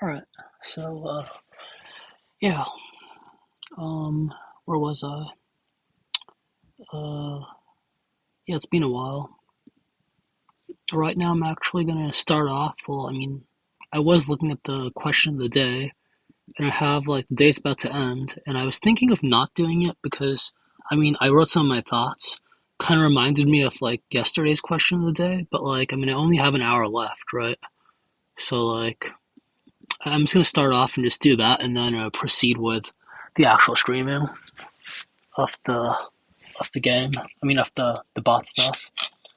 All right. So, yeah. Where was I? Uh, yeah, it's been a while. Right now, I'm actually gonna start off. Well, I was looking at the question of the day, and I have like the day's about to end, and I was thinking of not doing it because, I wrote some of my thoughts. Kind of reminded me of like yesterday's question of the day, but I only have an hour left, right? So I'm just gonna start off and just do that, and then proceed with the actual streaming of the game. Of the bot stuff.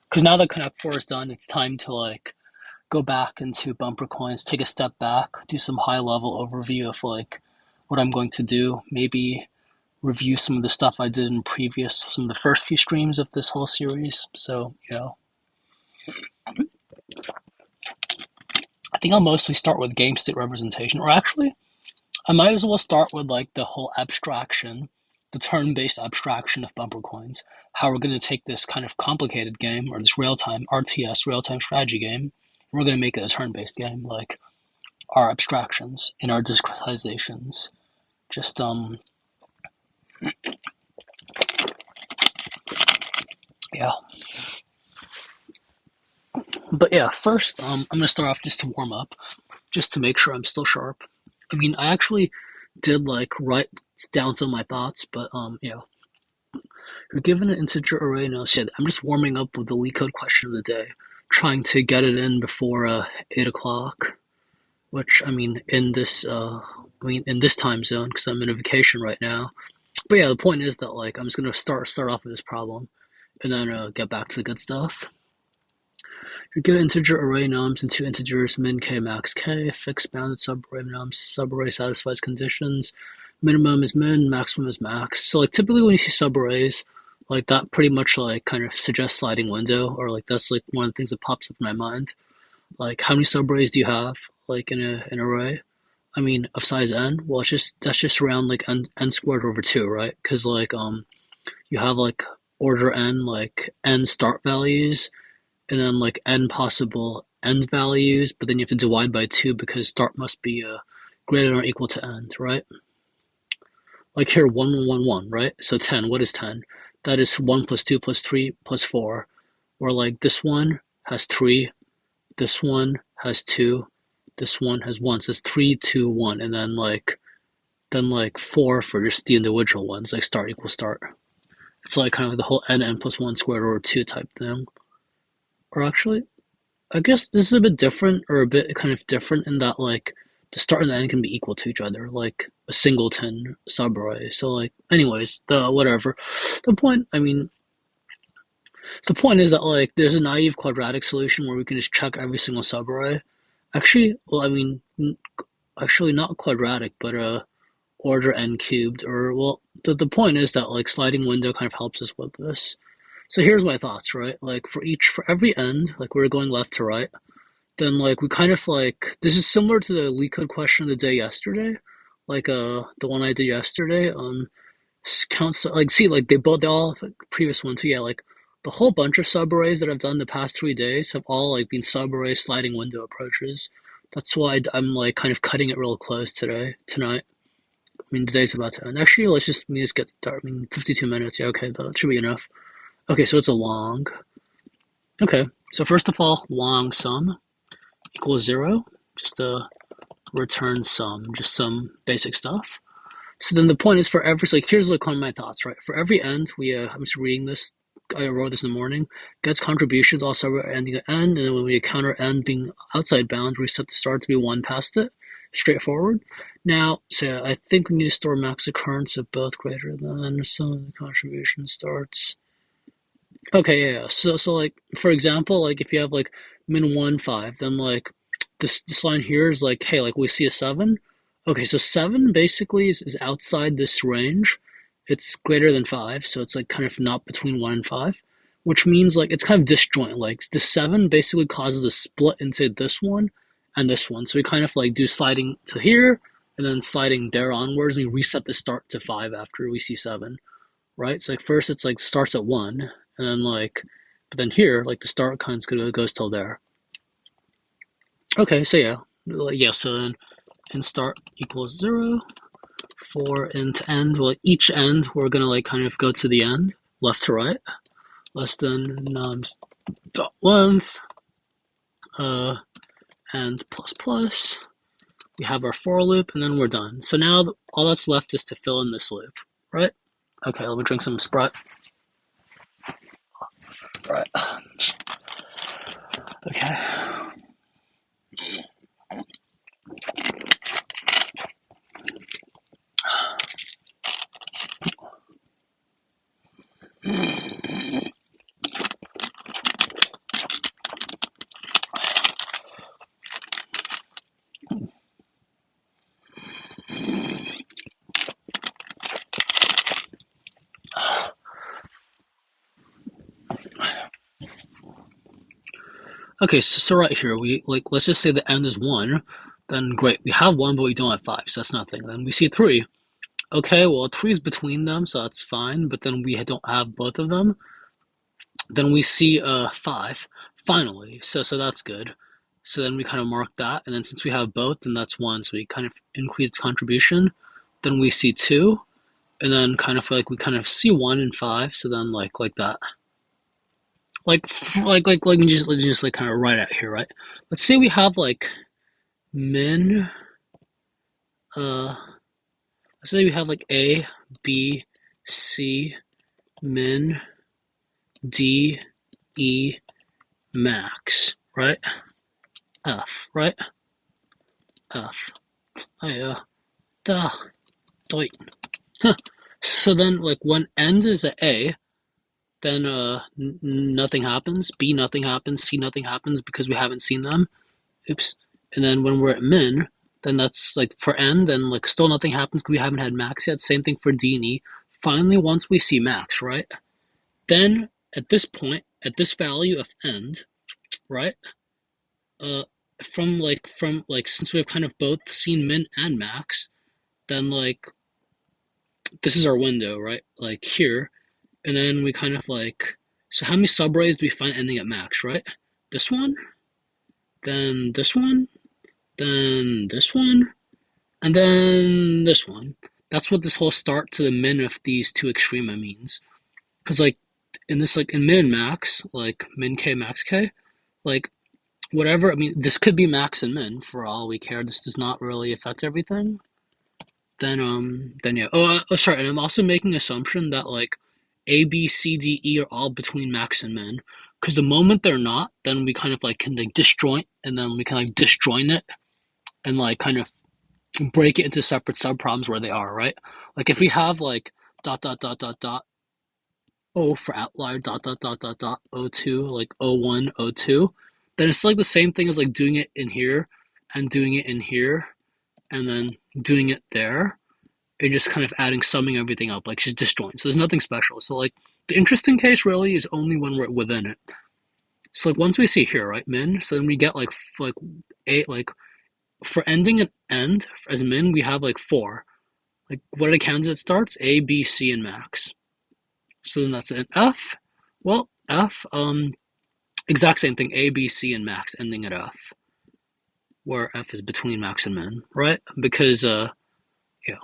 Because now that Connect Four is done, it's time to like go back into BumperCoins, take a step back, do some high level overview of like what I'm going to do. Maybe review some of the stuff I did in some of the first few streams of this whole series. So I think I'll mostly start with game state representation, or actually, I might as well start with like the whole abstraction, the turn-based abstraction of bumper coins. How we're going to take this kind of complicated game, or this real-time RTS, real-time strategy game, and we're going to make it a turn-based game, like our abstractions and our discretizations. Just yeah. But yeah, first I'm going to start off just to warm up, just to make sure I'm still sharp. I actually did like write down some of my thoughts, but yeah. You're given an integer array. No shit. I'm just warming up with the LeetCode question of the day, trying to get it in before 8 o'clock. Which in this time zone because I'm in a vacation right now. But yeah, the point is that like I'm just gonna start off with this problem, and then get back to the good stuff. You get an integer array nums and two integers min k max k. Fixed bounded subarray nums. Subarray satisfies conditions. Minimum is min, maximum is max. So like typically when you see subarrays, like that pretty much like kind of suggests sliding window, or like that's like one of the things that pops up in my mind. Like how many subarrays do you have like in an array? Of size n. Well, that's just around like n squared over two, right? Because like you have like order n, like n start values, and then like n possible end values, but then you have to divide by two because start must be greater than or equal to end, right? Like here, 1, 1, 1, 1, right? So 10, what is 10? That is 1 plus 2 plus 3 plus 4. Or like this one has 3, this one has 2, this one has 1. So it's 3, 2, 1, and then 4 for just the individual ones, like start equals start. It's like kind of the whole n plus 1 squared over 2 type thing. Or actually, I guess this is a bit different, or a bit kind of different in that like the start and the end can be equal to each other, like a singleton subarray. So like, anyways, the whatever. The point, I mean, so the point is that like there's a naive quadratic solution where we can just check every single subarray. Actually, well, actually not quadratic, but order n cubed. Or well, the point is that like sliding window kind of helps us with this. So here's my thoughts, right? Like for every end, like we're going left to right, then like we kind of like this is similar to the LeetCode question of the day yesterday, like the one I did yesterday. Counts like see like they all like, previous one too. Yeah, like the whole bunch of subarrays that I've done the past 3 days have all like been subarray sliding window approaches. That's why I'm like kind of cutting it real close tonight. The day's about to end. Actually, let me just get started. 52 minutes. Yeah, okay, that should be enough. Okay, so it's a long. Okay, so first of all, long sum equals 0. Just a return sum, just some basic stuff. So then the point is for every, so like here's like one of my thoughts, right? For every end, I'm just reading this, I wrote this in the morning, gets contributions, also ending at end, and then when we encounter end being outside bounds, we set the start to be 1 past it, straightforward. Now, so I think we need to store max occurrence of both greater than some of the contribution starts. Okay, yeah. So like for example, like if you have like min 1, 5, then like this line here is like, hey, like we see a 7. Okay, so 7 basically is outside this range. It's greater than 5, so it's like kind of not between 1 and 5, which means like it's kind of disjoint. Like the 7 basically causes a split into this one and this one. So we kind of like do sliding to here and then sliding there onwards, and we reset the start to 5 after we see 7, right? So like first it's like starts at 1, and then like, but then here like the start kind of goes till there. Okay, so yeah, so then int start equals 0. For int end, well, each end we're gonna like kind of go to the end, left to right, less than nums dot length, and plus plus. We have our for loop, and then we're done. So now all that's left is to fill in this loop, right? Okay, let me drink some Sprite. Right. Okay. Okay, so right here, we like let's just say the end is 1, then great. We have 1, but we don't have 5, so that's nothing. Then we see 3. Okay, well 3 is between them, so that's fine, but then we don't have both of them. Then we see 5, finally, so that's good. So then we kind of mark that, and then since we have both, then that's 1, so we kind of increase contribution. Then we see 2, and then kind of like we kind of see 1 and 5, so then like that. Like we just like kind of write out here, right? Let's say we have like min, let's say we have like A, B, C, min, D, E, max, right? F, right? F. Duh, doit. Huh. So then, like, when end is at A, then nothing happens. B, nothing happens. C, nothing happens because we haven't seen them. Oops. And then when we're at min, then that's like for n, then like still nothing happens because we haven't had max yet. Same thing for D and E. Finally, once we see max, right? Then at this point, at this value of end, right? From like since we've kind of both seen min and max, then like this is our window, right? Like here, and then we kind of like, so how many subarrays do we find ending at max, right? This one, then this one, then this one, and then this one. That's what this whole start to the min of these two extrema means. Because like in this, like in min and max, like min k, max k, like whatever, I mean, this could be max and min for all we care. This does not really affect everything. Then yeah. Sorry, and I'm also making an assumption that like A, B, C, D, E are all between max and min. Because the moment they're not, then we kind of like can like disjoint, and then we can like disjoin it, and like kind of break it into separate subproblems where they are, right? Like if we have like dot dot dot dot dot O for outlier dot dot dot dot dot O2, like O1, O2, then it's like the same thing as like doing it in here and doing it in here and then doing it there. And just kind of summing everything up, like just disjoint. So there's nothing special. So like the interesting case really is only when we're within it. So like once we see here, right, min, so then we get like eight, like for ending at end as min, we have like 4. Like what are the candidate starts? A, B, C, and max. So then that's an F. Well, F, exact same thing, A, B, C, and max ending at F, where F is between max and min, right? Because yeah.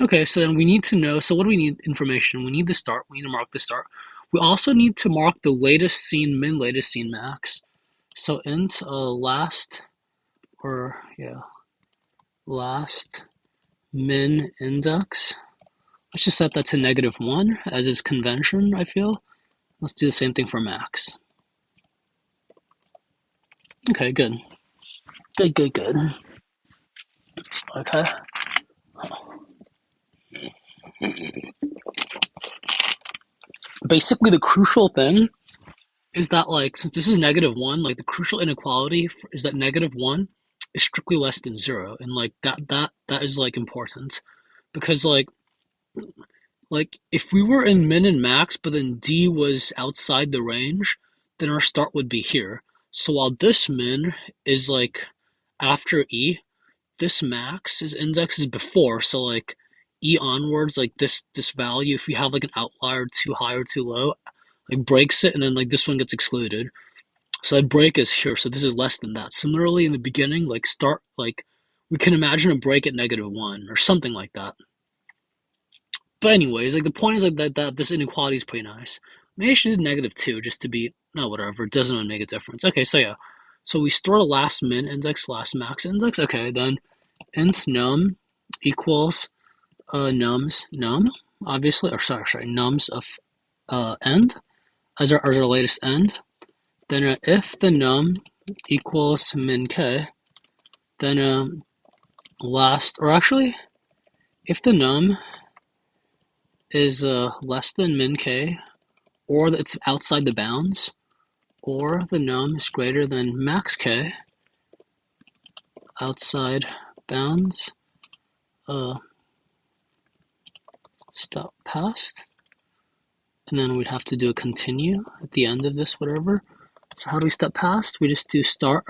Okay, so then we need to know, so what do we need information? We need the start, we need to mark the start. We also need to mark the latest seen min, latest seen max. So int last, or yeah, last min index. Let's just set that to -1 as is convention, I feel. Let's do the same thing for max. Okay, good. Good. Okay. Basically, the crucial thing is that, like, since this is -1, like, the crucial inequality is that -1 is strictly less than 0, and, like, that is, like, important. Because, like, if we were in min and max, but then D was outside the range, then our start would be here. So while this min is, like, after E, this max's index is before, so like E onwards, like this value, if we have like an outlier too high or too low, like breaks it, and then like this one gets excluded. So that break is here, so this is less than that. Similarly, in the beginning, like start, like we can imagine a break at -1 or something like that. But anyways, like the point is like that this inequality is pretty nice. Maybe I should do -2 just to be no whatever. It doesn't really make a difference. Okay, so yeah, so we store the last min index, last max index. Okay, then int num equals num obviously, or sorry nums of end as our latest end. Then if the num equals min k, then last, or actually if the num is less than min k, or it's outside the bounds, or the num is greater than max k outside bounds, stop past, and then we'd have to do a continue at the end of this whatever. So how do we step past? We just do start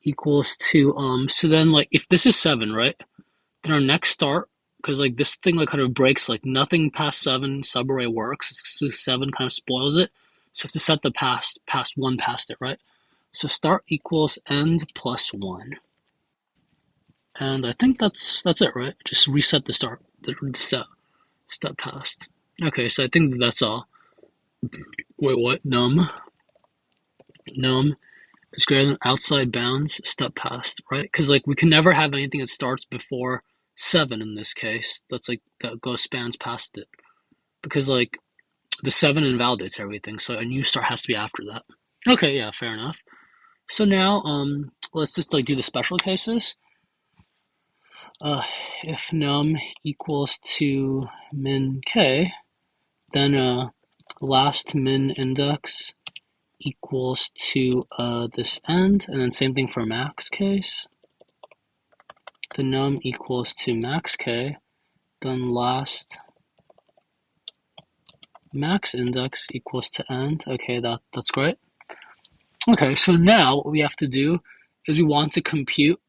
equals to so then like if this is 7, right, then our next start, because like this thing like kind of breaks, like nothing past 7 subarray works, so 7 kind of spoils it, so you have to set the past 1 past it, right? So start equals end plus 1, and I think that's it, right? Just reset the start, the step past. Okay, so I think that's all. Wait, what? Num is greater than outside bounds, step past, right? Because like we can never have anything that starts before 7 in this case. That's like that goes spans past it, because like the 7 invalidates everything, so a new start has to be after that. Okay, yeah, fair enough. So now let's just like do the special cases. If num equals to min k, then last min index equals to this end, and then same thing for max case. The num equals to max k, then last max index equals to end. Okay, that's great. Okay, so now what we have to do is we want to compute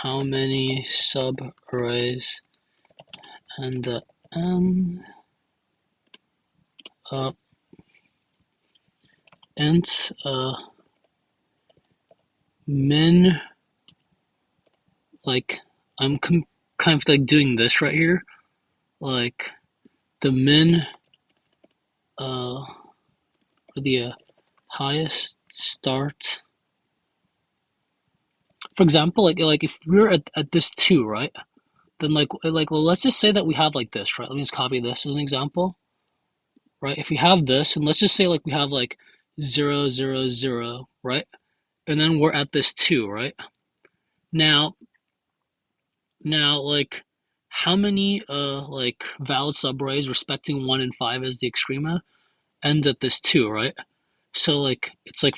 how many subarrays and int min, like I'm kind of like doing this right here, like the min for the highest start. For example, like if we're at this 2, right? Then like let's just say that we have like this, right? Let me just copy this as an example, right? If we have this, and let's just say like we have like 0, 0, 0, right? And then we're at this 2, right? Now like how many like valid subarrays respecting 1 and 5 as the extrema end at this 2, right? So like it's like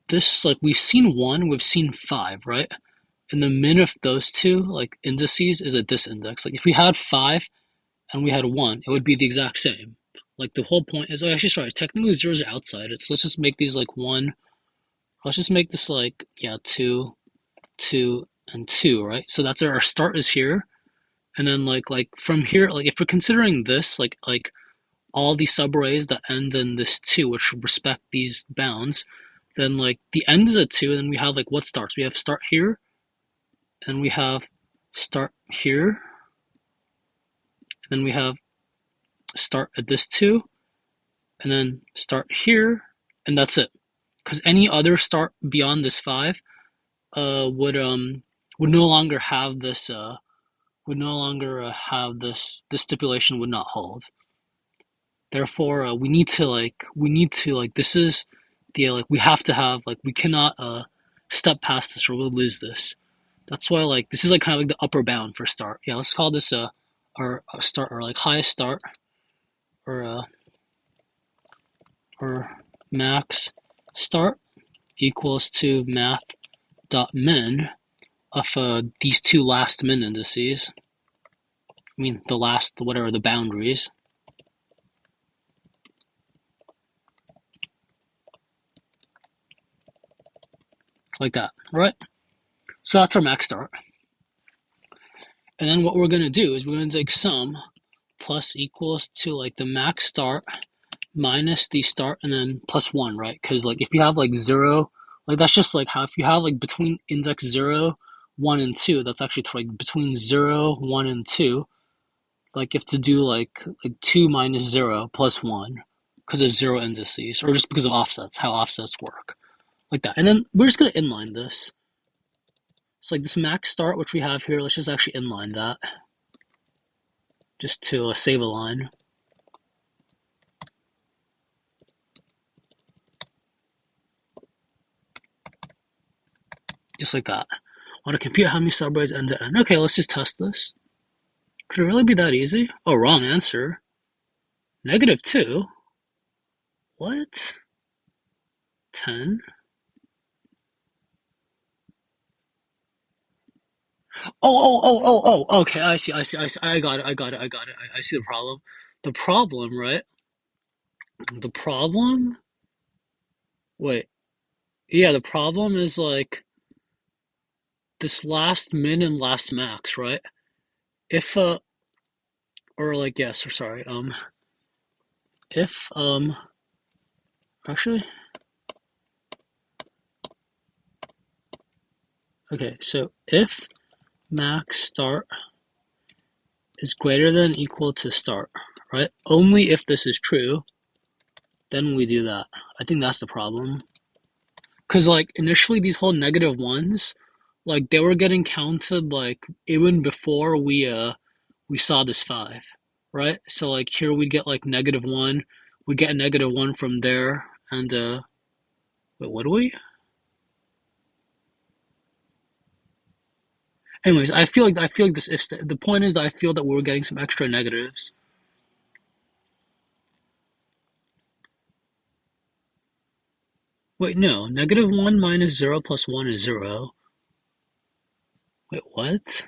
this, like we've seen 1, we've seen 5, right? And the min of those two like indices is at this index. Like if we had 5 and we had 1, it would be the exact same. Like the whole point is, actually sorry, technically 0 is outside it, so let's just make these like 1. Let's just make this like 2, 2, and 2, right? So that's our start is here, and then like from here, like if we're considering this like all these subarrays that end in this 2, which respect these bounds, then like the end is at 2, and then we have like what starts? We have start here, and we have start here, and then we have start at this 2, and then start here, and that's it. Because any other start beyond this 5 would no longer have this this stipulation would not hold. Therefore, we need to like this is the like we have to have like we cannot step past this or we'll lose this. That's why like this is like kind of like the upper bound for start. Yeah, let's call this our start, or like highest start, or max start equals to math dot min of these two last min indices. I mean the last whatever the boundaries. Like that, right? So that's our max start. And then what we're going to do is we're going to take sum plus equals to like the max start minus the start and then plus one, right? Because like if you have like zero, like that's just like how if you have like between index 0, 1, and 2, that's actually like between 0, 1, and 2. Like you have to do like 2 minus 0 plus 1 because of zero indices, or just because of offsets, how offsets work. Like that. And then we're just going to inline this. So like this max start, which we have here, let's just actually inline that just to save a line. Just like that. Want to compute how many subarrays end to end. Okay, let's just test this. Could it really be that easy? Oh, wrong answer. -2? What? 10? Oh, okay, I got it, I see the problem. The problem, right? The problem? Wait, yeah, the problem is like this last min and last max, right? If, or like, yes, or sorry, if, actually, okay, so if max start is greater than or equal to start, right? Only if this is true, then we do that. I think that's the problem. Because like initially these whole negative ones, like they were getting counted like even before we saw this 5, right? So like here we get like -1, we get a -1 from there, and wait, what do we? Anyways, I feel like this if the point is that I feel that we're getting some extra negatives. Wait, no, -1 minus 0 plus 1 is 0. Wait, what?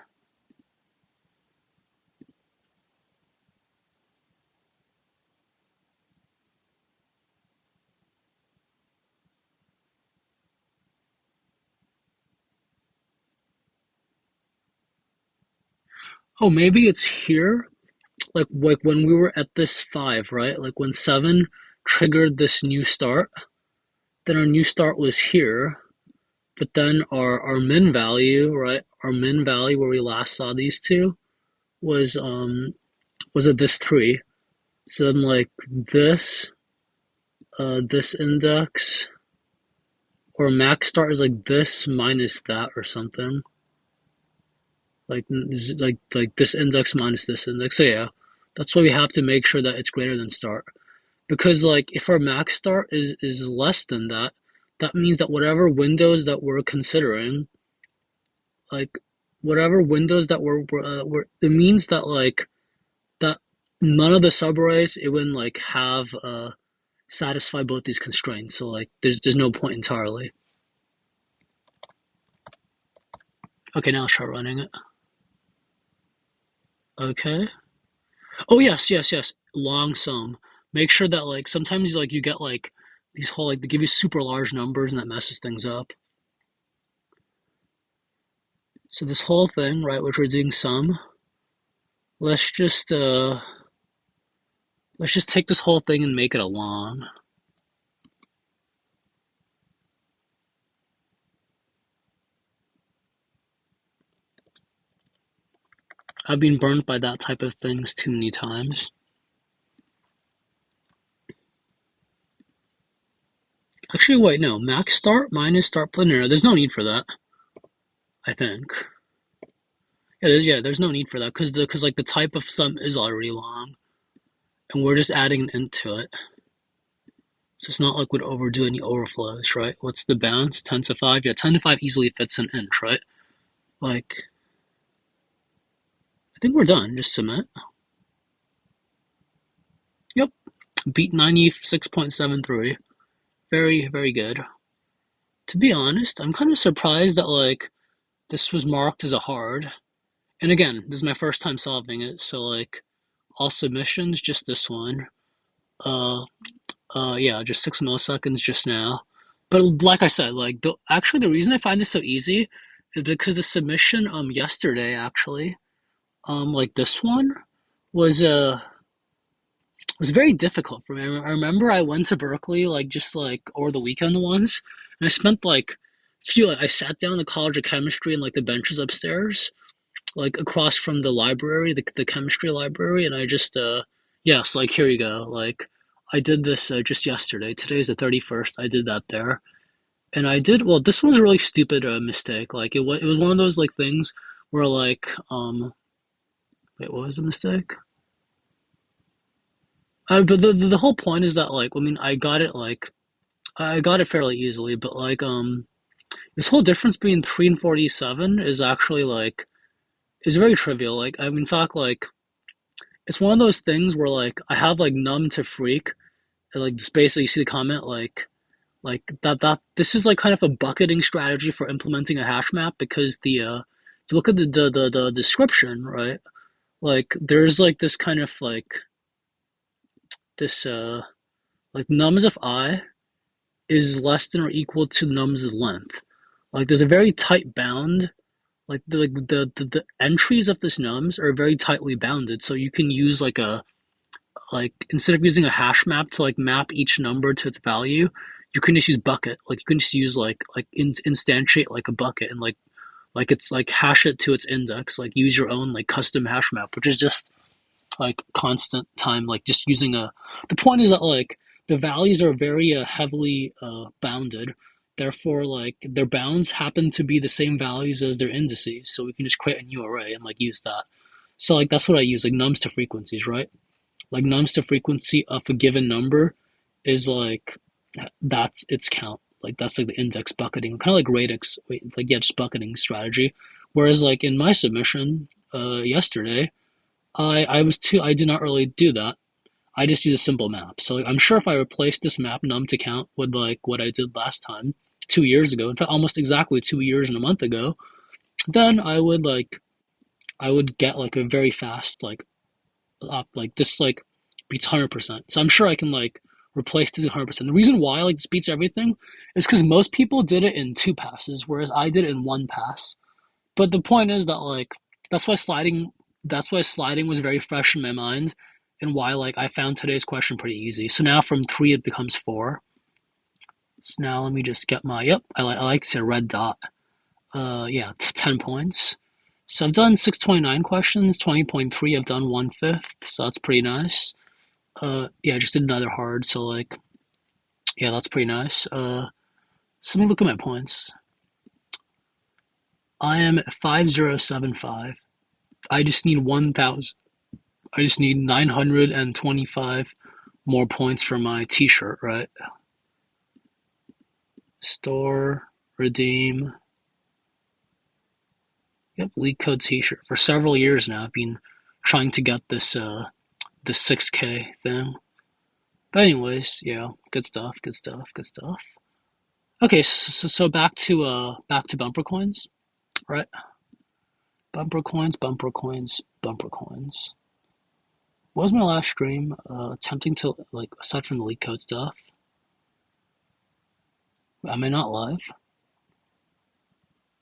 Oh, maybe it's here. Like when we were at this 5, right? Like when 7 triggered this new start, then our new start was here, but then our min value, right? Our min value where we last saw these two was at this 3. So then like this this index or max start is like this minus that or something. Like this index minus this index. So yeah, that's why we have to make sure that it's greater than start. Because like if our max start is less than that, that means that whatever windows that we're considering, like whatever windows that it means that like that none of the subarrays even like have satisfy both these constraints. So like there's no point entirely. Okay, now let's try running it. Okay. Oh yes. Long sum. Make sure that like sometimes like you get like these whole like they give you super large numbers and that messes things up. So this whole thing, right, which we're doing sum, let's just uh let's just take this whole thing and make it a long. I've been burnt by that type of things too many times. Actually, wait, no. Max start minus start linear. There's no need for that, I think. There's no need for that because like the type of sum is already long, and we're just adding an int to it. So it's not like we'd overdo any overflows, right? What's the bounds? 10 to 5? Yeah, 10 to 5 easily fits an int, right? Like, I think we're done. Just submit. Yep. Beat 96.73. Very, very good. To be honest, I'm kind of surprised that like this was marked as a hard. And again, this is my first time solving it, so like all submissions, just this one. Uh, yeah, just 6 milliseconds just now. But like I said, like actually the reason I find this so easy is because the submission yesterday actually like this one was it was very difficult for me. I remember I went to Berkeley like just like over the weekend once, and I spent like few like I sat down in the College of Chemistry and like the benches upstairs, like across from the library, the chemistry library, and I just yes, like here you go. Like I did this just yesterday. Today's the 31st. I did that there. And I did well, this was a really stupid mistake. Like it was one of those like things where like wait, what was the mistake? But the whole point is that like I mean I got it fairly easily, but like this whole difference between 3 and 47 is actually like is very trivial. Like I mean, in fact like it's one of those things where like I have like numb to freak and like just basically you see the comment like that this is like kind of a bucketing strategy for implementing a hash map because the if you look at the description, right? Like there's like this kind of this like nums of I is less than or equal to nums' length. Like there's a very tight bound. The entries of this nums are very tightly bounded, so you can use like a like instead of using a hash map to like map each number to its value, you can just use bucket. Like you can just use instantiate like a bucket and like it's like hash it to its index. Like use your own like custom hash map, which is just like constant time, like just using a. The point is that like the values are very heavily bounded. Therefore, like their bounds happen to be the same values as their indices, so we can just create a new array and like use that. So like that's what I use, like nums to frequencies, right? Like nums to frequency of a given number is like that's its count. Like that's like the index bucketing, kind of like radix, like yeah, just bucketing strategy. Whereas like in my submission yesterday, I did not really do that. I just use a simple map. So like, I'm sure if I replaced this map num to count with like what I did last time, 2 years ago, in fact almost exactly 2 years and a month ago, then I would get like a very fast like up like this like beats 100%. So I'm sure I can like replace this 100%. The reason why like this beats everything is because most people did it in two passes, whereas I did it in one pass. But the point is that like that's why sliding that's why sliding was very fresh in my mind and why like I found today's question pretty easy. So now from three it becomes four. So now let me just get my yep, I like to say red dot. Yeah, 10 points. So I've done 629 questions, 20.3, I've done 1/5, so that's pretty nice. Yeah, I just did another hard, so like yeah, that's pretty nice. So let me look at my points. I am at 5075. I just need 1,000. I just need 925 more points for my t-shirt, right? Store, redeem. Yep, league code t-shirt. For several years now, I've been trying to get this 6K thing. But anyways, yeah, good stuff, good stuff, good stuff. Okay, so back to bumper coins, right? Bumper coins, bumper coins, bumper coins. What was my last stream? Attempting to like aside from the leak code stuff. Am I not live?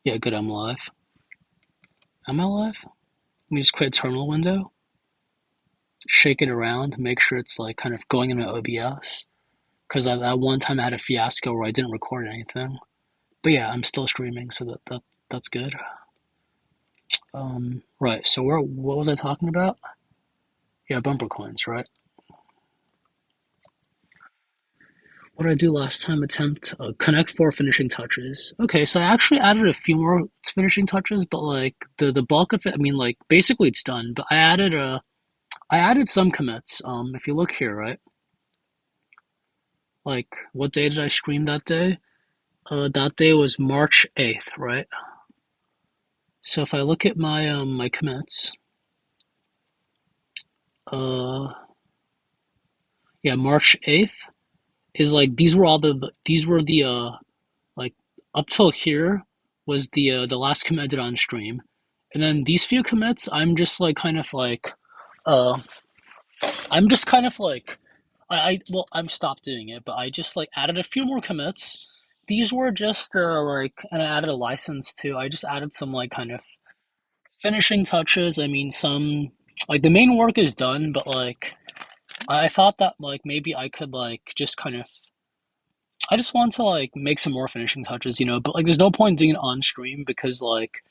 Yeah, good. I'm live. Am I live? Let me just create a terminal window. Shake it around. Make sure it's like kind of going in my OBS. Because that one time I had a fiasco where I didn't record anything. But yeah, I'm still streaming, so that's good. Right. So what was I talking about? Yeah, bumper coins, right? What did I do last time? Attempt connect four finishing touches. Okay, so I actually added a few more finishing touches, but like the bulk of it, I mean, like basically it's done. But I added some commits. If you look here, right? Like what day did I stream that day? That day was March 8th, right? So if I look at my commits, uh, yeah, March 8th is like these were the like up till here was the last commit I did on stream, and then these few commits I'm just like kind of like uh I'm just kind of like I well I've stopped doing it, but I just like added a few more commits. These were just like and I added a license too. I just added some like kind of finishing touches. I mean some like the main work is done, but like I thought that like maybe I could like just kind of I just want to like make some more finishing touches, but like there's no point doing it on stream because like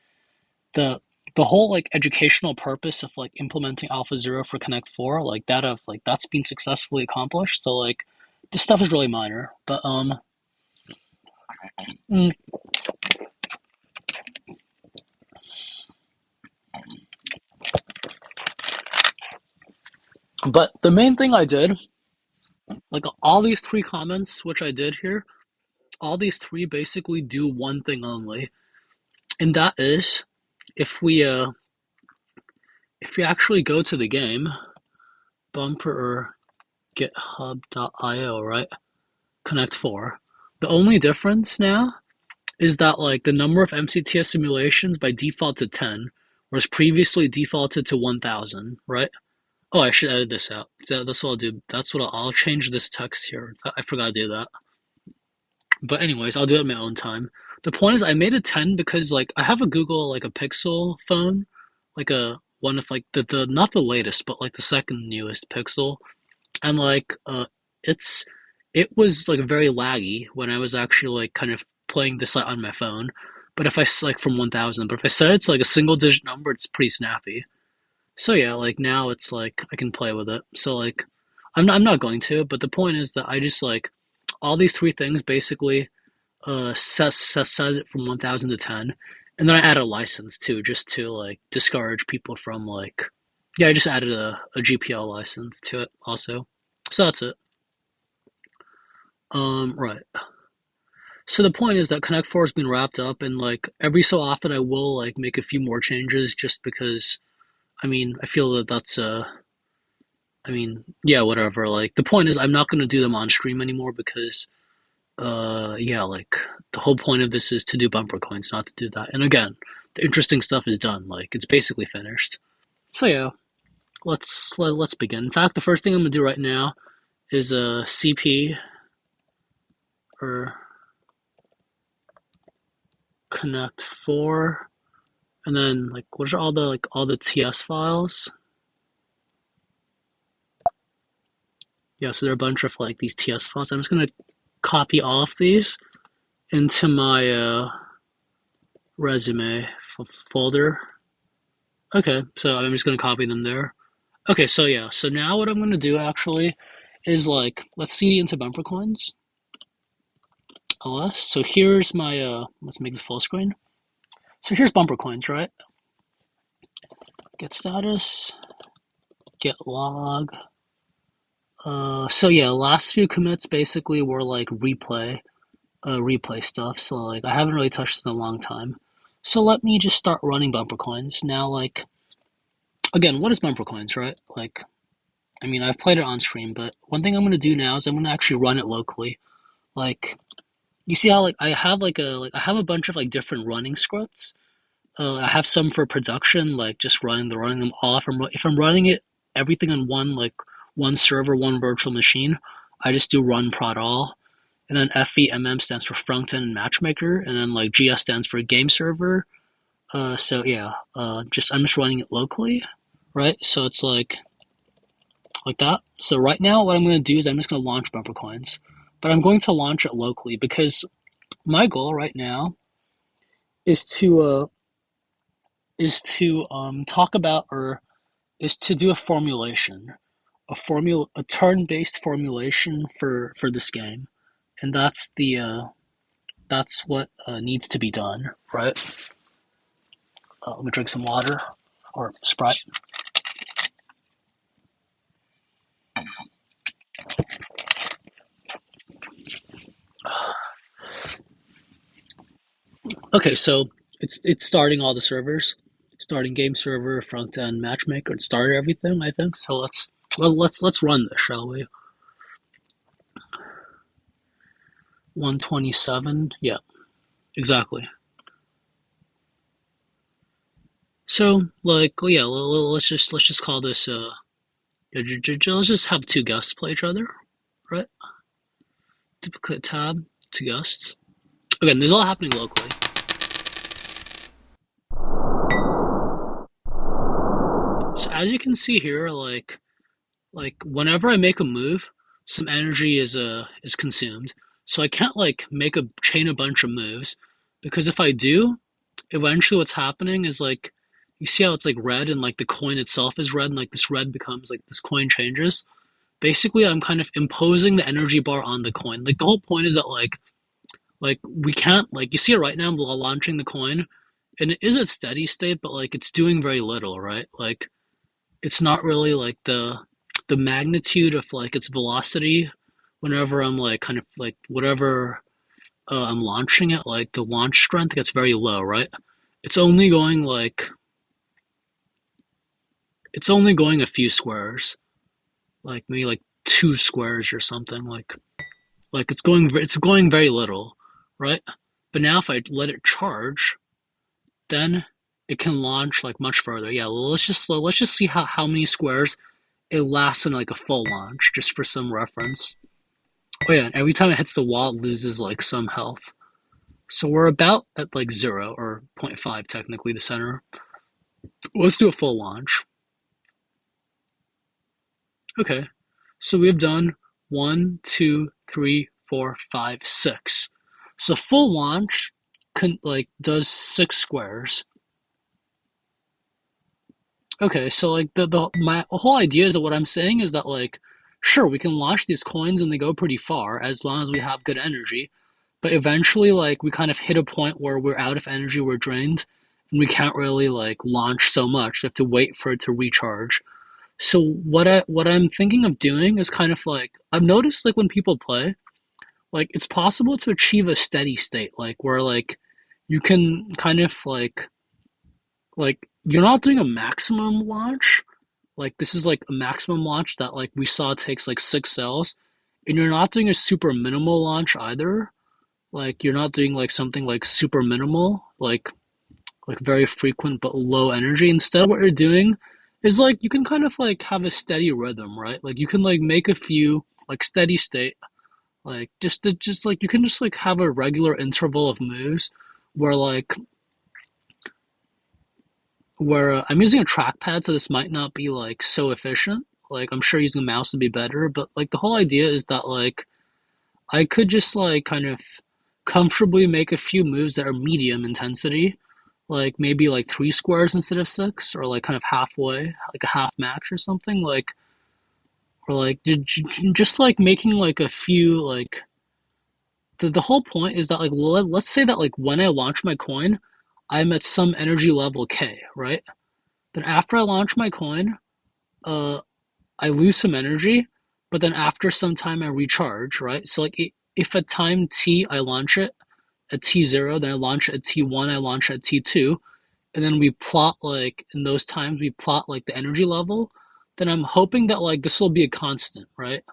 the the whole like educational purpose of like implementing Alpha Zero for Connect 4, like that's been successfully accomplished. So like this stuff is really minor. Mm, but the main thing I did, like all these three comments which I did here, all these three basically do one thing only, and that is if we uh if we actually go to the game, bumper or github.io, right? Connect 4. The only difference now is that like the number of MCTS simulations by default to 10, whereas previously defaulted to 1,000, right? Oh, I should edit this out. That's what I'll do. I'll change this text here. I forgot to do that. But anyways, I'll do it at my own time. The point is I made it 10 because like I have a Google like a Pixel phone, like a one of like the not the latest, but like the second newest Pixel. And like it's it was like very laggy when I was actually like kind of playing this like on my phone. But if I like from 1,000, but if I set it to like a single digit number, it's pretty snappy. So yeah, like now it's like I can play with it. So like I'm not going to, but the point is that I just like all these three things basically set it from 1,000 to 10, and then I added a license too, just to like discourage people from like yeah, I just added a GPL license to it also. So that's it. Right. So the point is that Connect 4 has been wrapped up, and like every so often I will like make a few more changes just because I mean I feel that that's I mean yeah whatever. Like the point is I'm not gonna do them on stream anymore because yeah like the whole point of this is to do bumper coins, not to do that. And again, the interesting stuff is done. Like it's basically finished. So yeah, let's begin. In fact, the first thing I'm gonna do right now is a CP or Connect 4. And then like what are all the TS files? Yeah, so there are a bunch of like these TS files. I'm just gonna copy all of these into my resume folder. Okay, so I'm just gonna copy them there. Okay, so yeah, so now what I'm gonna do actually is like let's CD into BumperCoins ls. So here's my let's make this full screen. So here's BumperCoins, right? Get status, get log. So yeah, last few commits basically were like replay stuff. So like I haven't really touched it in a long time. So let me just start running BumperCoins now. Like again, what is BumperCoins, right? Like I mean, I've played it on stream, but one thing I'm gonna do now is I'm gonna actually run it locally. Like you see how like I have a bunch of like different running scripts. I have some for production, like just running them off. If I'm running it everything on one server, one virtual machine, I just do run prod all. And then FVMM stands for front end matchmaker, and then like GS stands for game server. So yeah, just I'm just running it locally, right? So it's like that. So right now, what I'm going to do is I'm just going to launch BumperCoins, but I'm going to launch it locally because my goal right now is to talk about or is to do a formulation, a turn-based formulation for this game, and that's what needs to be done, right? Let me drink some water or Sprite. Okay, so it's starting all the servers, starting game server, front end, matchmaker. It started everything, I think. So let's run this, shall we? 127. Yeah, exactly. So like yeah, let's just call this let's just have two guests play each other, right? Duplicate tab, two guests. Again, this is all happening locally. So as you can see here, like like whenever I make a move, some energy is consumed. So I can't like make a chain a bunch of moves because if I do, eventually what's happening is like you see how it's like red and like the coin itself is red and like this red becomes like this coin changes. Basically, I'm kind of imposing the energy bar on the coin. Like the whole point is that like we can't like you see it right now. I'm launching the coin, and it is a steady state, but like it's doing very little, right? Like it's not really like the magnitude of like its velocity whenever I'm like kind of like whatever I'm launching it, like the launch strength gets very low, right? It's only going like it's only going a few squares, like maybe like 2 squares or something, like it's going very little, right? But now if I let it charge, then it can launch like much further. Yeah, well, let's just see how many squares it lasts in like a full launch, just for some reference. Oh yeah, and every time it hits the wall, it loses like some health. So we're about at like 0 or zero point 0.5 technically the center. Let's do a full launch. Okay, so we've done one, two, three, four, five, six. So full launch like does 6 squares. Okay, so like the my whole idea is that what I'm saying is that like sure we can launch these coins and they go pretty far as long as we have good energy, but eventually like we kind of hit a point where we're out of energy, we're drained, and we can't really like launch so much. We have to wait for it to recharge. So what I'm thinking of doing is kind of like I've noticed like when people play, like it's possible to achieve a steady state, like where like you can kind of like you're not doing a maximum launch. Like this is like a maximum launch that like we saw takes like 6 cells, and you're not doing a super minimal launch either. Like you're not doing like something like super minimal, like very frequent but low energy. Instead, what you're doing is like you can kind of like have a steady rhythm, right? Like you can like make a few like steady state, like just like you can just like have a regular interval of moves where I'm using a trackpad, so this might not be like so efficient. Like I'm sure using a mouse would be better, but like the whole idea is that like I could just like kind of comfortably make a few moves that are medium intensity, like maybe like 3 squares instead of 6, or like kind of halfway, like a half max or something, like or like just like making like a few like the whole point is that like let's say that like when I launch my coin, I'm at some energy level K, right? Then after I launch my coin, uh, I lose some energy, but then after some time I recharge, right? So like if at time t I launch it at t0, then I launch it at t1, I launch it at t2, and then we plot like in those times we plot like the energy level, then I'm hoping that like this will be a constant, right?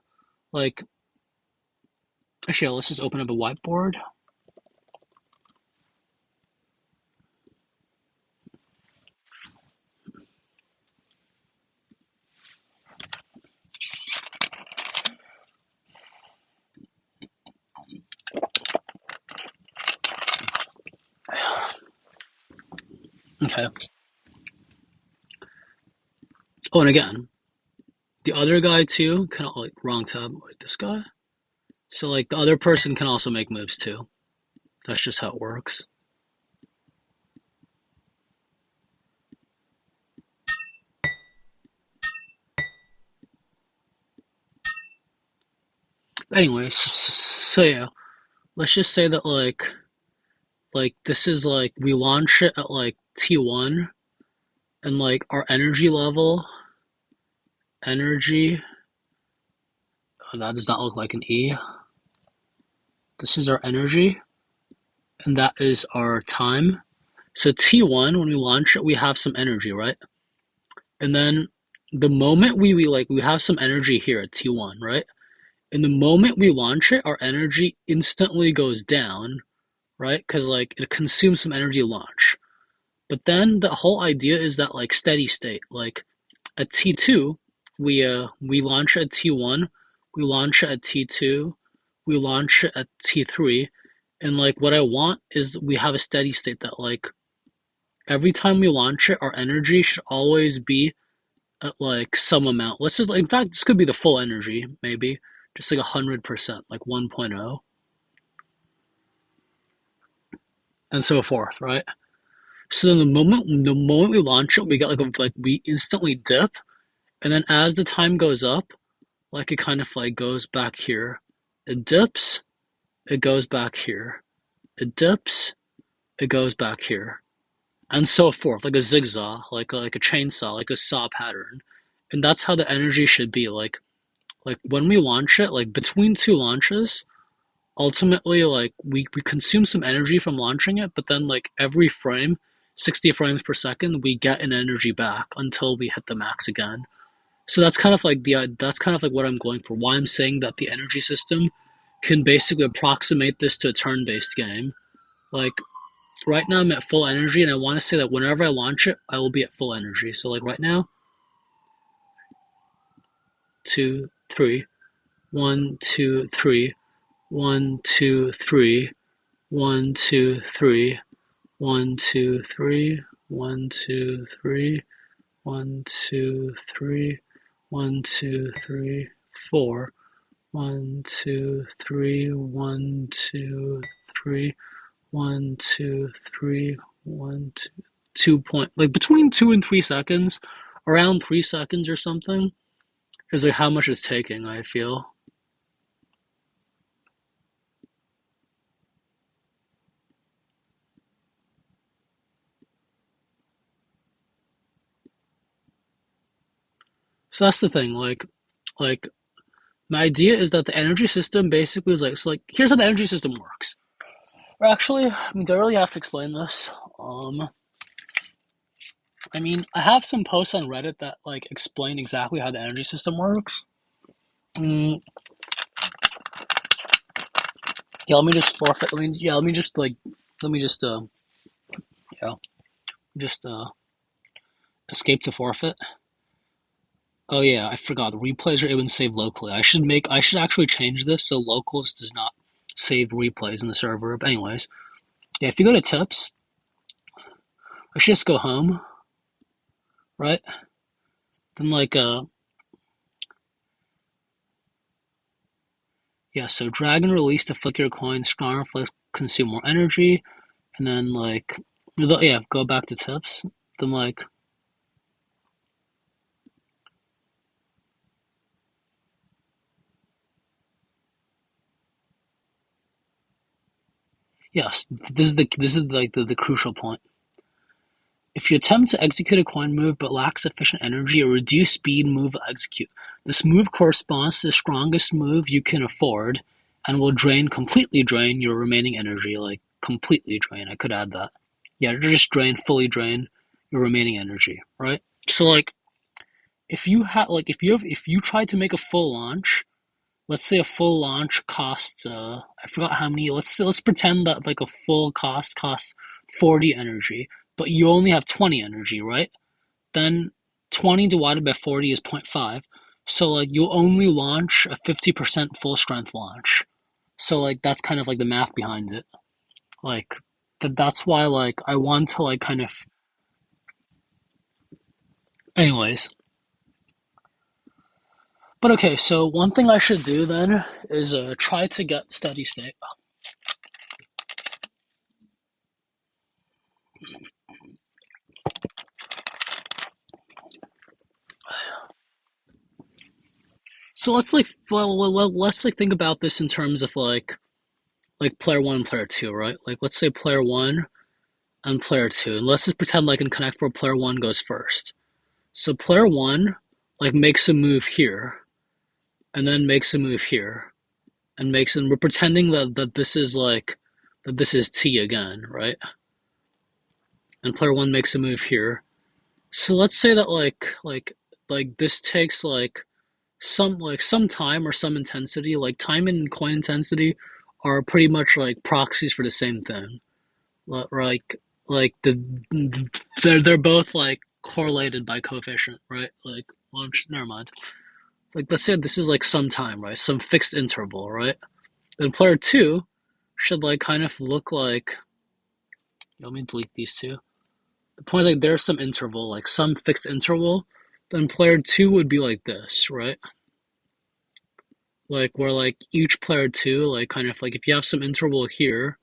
Like actually, let's just open up a whiteboard. Okay. Oh, and again, the other guy too can like wrong tab like this guy. So like the other person can also make moves too. That's just how it works. Anyway, so yeah, let's just say that like this is like we launch it at like T1, and like our energy, oh, that does not look like an E. This is our energy, and that is our time. So T1, when we launch it, we have some energy, right? And then the moment we have some energy here at T1, right? And the moment we launch it, our energy instantly goes down, right? Because like it consumes some energy to launch. But then the whole idea is that like steady state, like at T2, we launch at T1, we launch at T2, we launch at T3, and like what I want is we have a steady state that like every time we launch it, our energy should always be at like some amount. Let's just, in fact, this could be the full energy, maybe just like 100%, like 1.0, and so forth, right? So then the moment we launch it, we get like we instantly dip, and then as the time goes up, like it kind of like goes back here. It dips, it goes back here. It dips, it goes back here, and so forth, like a zigzag, like a chainsaw, like a saw pattern. And that's how the energy should be. Like when we launch it, like between two launches, ultimately like we consume some energy from launching it, but then like every frame, 60 frames per second, we get an energy back until we hit the max again. So that's kind of like what I'm going for. Why I'm saying that the energy system can basically approximate this to a turn-based game. Like right now I'm at full energy, and I want to say that whenever I launch it, I will be at full energy. So like right now, 2, 3, 1, 2, 3, 1, 2, 3, 1, 2, 3, 1, 2, 3, 1, 2, 3, 1, 2, 3, 1, 2, 3, 4, 1, 2, 3, 1, 2, 3, 1, 2, 3, 1, 2, 2 point, like between 2 and 3 seconds, around 3 seconds or something, is like how much it's taking, I feel. So that's the thing, like my idea is that the energy system basically is like, so like here's how the energy system works. Or actually, I mean, do I really have to explain this? I mean, I have some posts on Reddit that like explain exactly how the energy system works. Mm, yeah, let me just forfeit. Let me just like, let me just yeah, just escape to forfeit. Oh yeah, I forgot. The replays are even saved locally. I should actually change this so locals does not save replays in the server. But anyways, yeah, if you go to tips, I should just go home, right? Then like yeah, so drag and release to flick your coin. Stronger flicks consume more energy, and then like yeah, go back to tips. Then like yes, this is like the crucial point. If you attempt to execute a coin move but lack sufficient energy, a reduced speed move will execute. This move corresponds to the strongest move you can afford and will completely drain your remaining energy. Like, completely drain. I could add that. Yeah, just fully drain your remaining energy, right? So, like, if you try to make a full launch, let's say a full launch costs, I forgot how many, let's pretend that like a full costs 40 energy, but you only have 20 energy, right? Then 20 divided by 40 is 0.5. So like you only launch a 50% full strength launch. So like that's kind of like the math behind it. Like that's why like I want to like kind of anyways. But okay, so one thing I should do then is try to get steady state. So let's like think about this in terms of like player one and player two, right? Like let's say player one and player two, and let's just pretend like in Connect Four player one goes first. So player one like makes a move here, and then makes a move here, and we're pretending that this is like that this is T again, right? And player one makes a move here. So let's say that like this takes like some time or some intensity. Like time and coin intensity are pretty much like proxies for the same thing. Like they're both like correlated by coefficient, right? Like well, never mind. Like let's say this is like some time, right? Some fixed interval, right? Then player two should like kind of look like. Let me delete these two. The point is like there's some interval, like some fixed interval. then player two would be like this, right? Like where like each player two, like kind of like if you have some interval here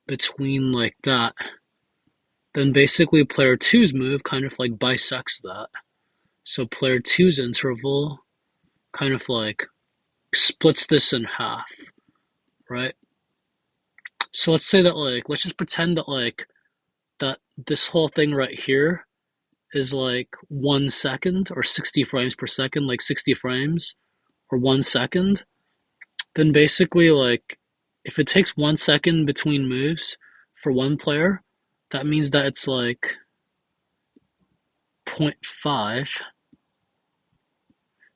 between like that, then basically player two's move kind of like bisects that. So player two's interval kind of like splits this in half, right? So let's say that like let's just pretend that like that this whole thing right here is like 1 second or 60 frames per second, like 60 frames or 1 second, then basically like if it takes 1 second between moves for one player, that means that it's like zero point 0.5.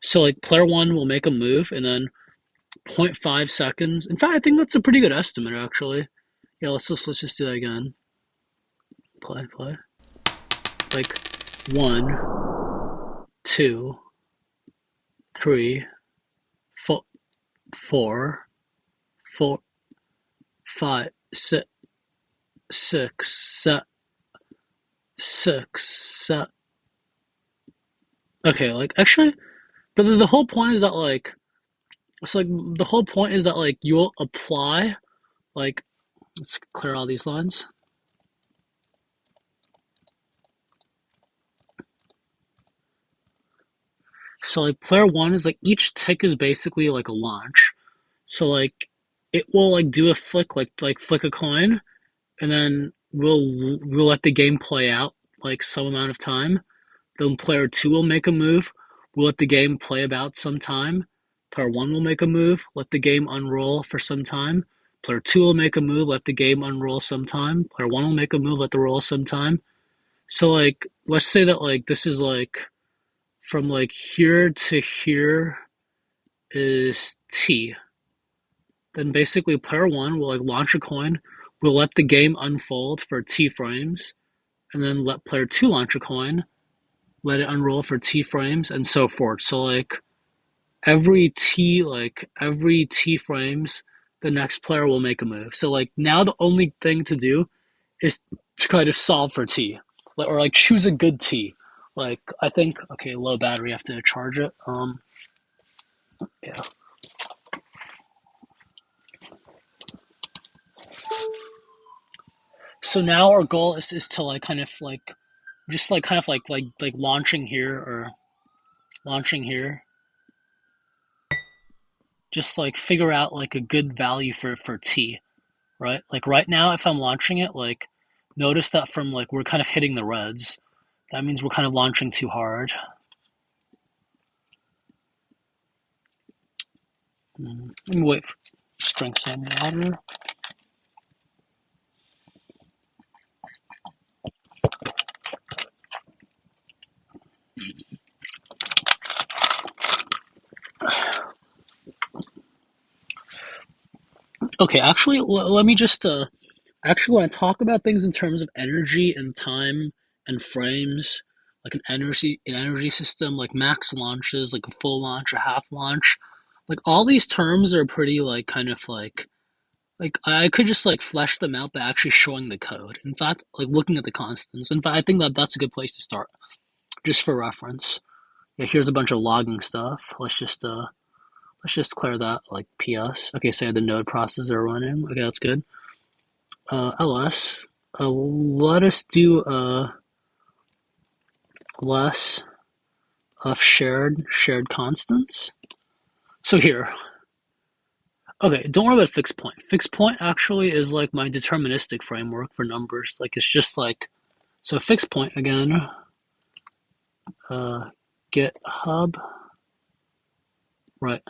So like player one will make a move and then 0.5 seconds. In fact, I think that's a pretty good estimate actually. Yeah, let's just do that again. Play. Like 1, 2, 3, 4, 5, 6, 7. Okay, like actually, but the whole point is that like it's like the whole point is that like you'll apply like let's clear all these lines. So like player one is like each tick is basically like a launch. So like it will like do a flick like flick a coin and then we'll let the game play out like some amount of time. Then player two will make a move. We'll let the game play about some time. Player one will make a move. Let the game unroll for some time. Player two will make a move. Let the game unroll some time. Player one will make a move. Let the roll some time. So like, let's say that like this is like from like here to here is T. Then basically player one will like launch a coin. We'll let the game unfold for T frames, and then let player two launch a coin, let it unroll for T frames, and so forth. So like every T frames, the next player will make a move. So like now the only thing to do is to kind of solve for T, or like choose a good T. Like I think okay, low battery, I have to charge it. Yeah. So now our goal is to like kind of like just like kind of like launching here or launching here. Just like figure out like a good value for T, right? Like right now, if I'm launching it, like notice that from like we're kind of hitting the reds. That means we're kind of launching too hard. Let me wait for drink some water. Okay, actually, let me just actually when I talk about things in terms of energy and time and frames, like an energy system, like max launches, like a full launch, a half launch, like all these terms are pretty like kind of like I could just like flesh them out by actually showing the code. In fact, like looking at the constants. In fact, I think that that's a good place to start, just for reference. Yeah, here's a bunch of logging stuff. Let's just clear that like PS. Okay, so the node processor running. Okay, that's good. LS. Let us do less of shared constants. So here, okay, don't worry about fixed point. Fixed point actually is like my deterministic framework for numbers. Like it's just like so fixed point again. GitHub, right?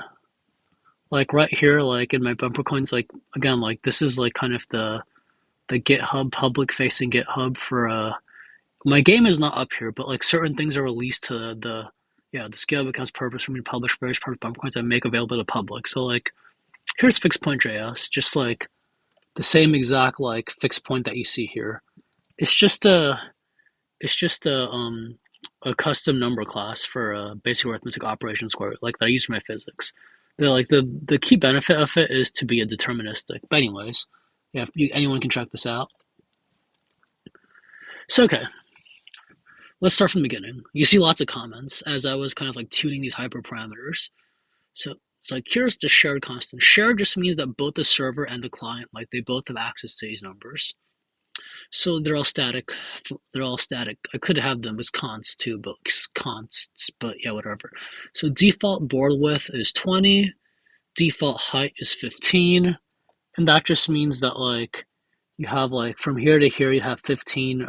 Like right here, like in my BumperCoins, like again, like this is like kind of the GitHub public facing GitHub for my game is not up here, but like certain things are released to the scale becomes purpose for me to publish various parts of BumperCoins I make available to public. So like here's fixed point JS, just like the same exact like fixed point that you see here. It's just a it's just a custom number class for basic arithmetic operation square like that I use for my physics. The key benefit of it is to be a deterministic. But anyways, yeah, anyone can check this out. So okay, let's start from the beginning. You see lots of comments as I was kind of like tuning these hyperparameters. So it's like here's the shared constant. Shared just means that both the server and the client, like they both have access to these numbers. So they're all static. They're all static. I could have them as consts too, but consts, but yeah, whatever. So default board width is 20, default height is 15, and that just means that like you have like from here to here you have 15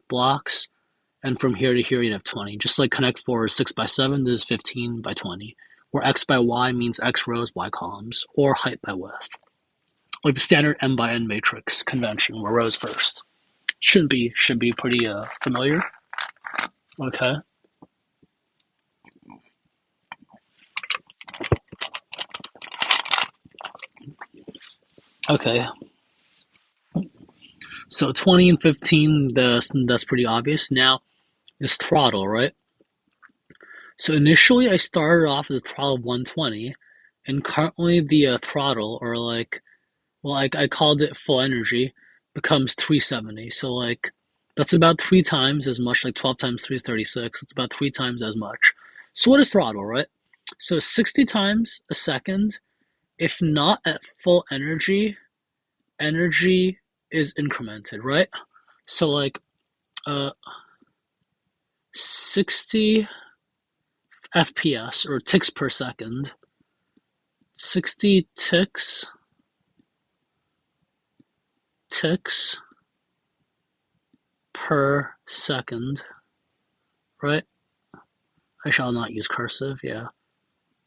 blocks, and from here to here you have 20. Just like Connect 4 is 6 by 7, this is 15 by 20, where X by Y means X rows, Y columns, or height by width. Like the standard M by N matrix convention, where rows first. Should be pretty familiar. Okay. Okay. So 20 and 15, that's pretty obvious. Now this throttle, right? So initially I started off as a throttle of 120, and currently the throttle, or like, well, I called it full energy, becomes 370. So like that's about 3 times as much. Like 12 times 3 is 36. It's about 3 times as much. So what is throttle, right? So 60 times a second. If not at full energy, energy is incremented, right? So like 60 FPS or ticks per second. 60 ticks per second, right? I shall not use cursive, yeah.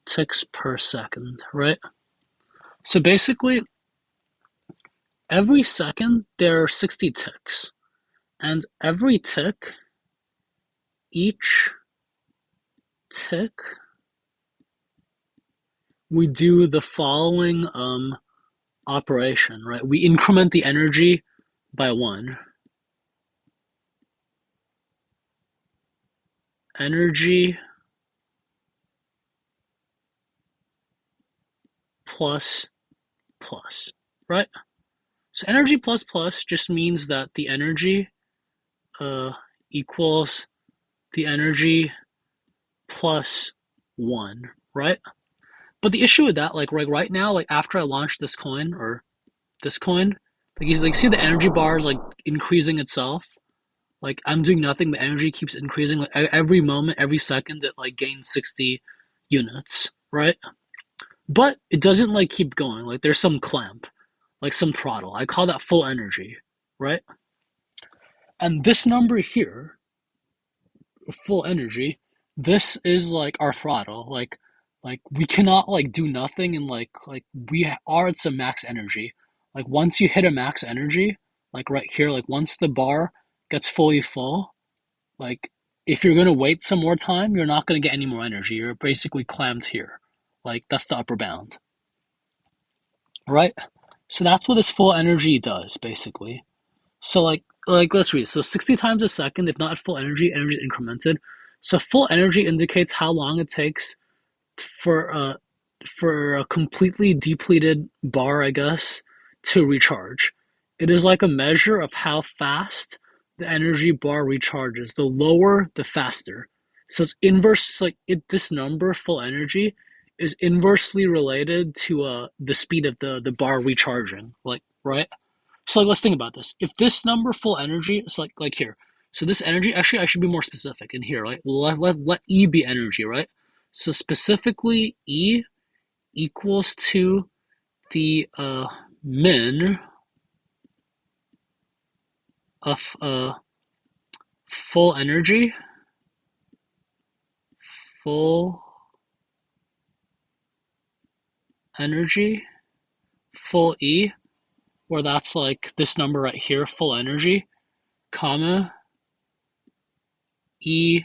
Ticks per second, right? So basically, every second there are 60 ticks, and every tick, each tick, we do the following operation, right? We increment the energy by 1. Energy plus plus, right? So energy plus plus just means that the energy equals the energy plus 1, right? But the issue with that, like right now, like after I launched this coin, like you see the energy bar is like increasing itself. Like I'm doing nothing, the energy keeps increasing. Like every moment, every second, it like gains 60 units, right? But it doesn't like keep going. Like there's some clamp, like some throttle. I call that full energy, right? And this number here, full energy, this is like our throttle. Like we cannot like do nothing, and like we are at some max energy. Like once you hit a max energy, like right here, like once the bar gets fully full, like if you're gonna wait some more time, you're not gonna get any more energy. You're basically clamped here. Like that's the upper bound, right? So that's what this full energy does, basically. So like let's read. So 60 times a second, if not at full energy, energy is incremented. So full energy indicates how long it takes for a completely depleted bar, I guess, to recharge. It is like a measure of how fast the energy bar recharges. The lower, the faster. So it's inverse. It's like this number, full energy, is inversely related to the speed of the bar recharging. Like right. So like, let's think about this. If this number, full energy, is like here. So this energy, actually, I should be more specific in here, right? Let E be energy, right? So specifically, E equals to the min of full energy, full energy, full E, where that's like this number right here, full energy, comma, E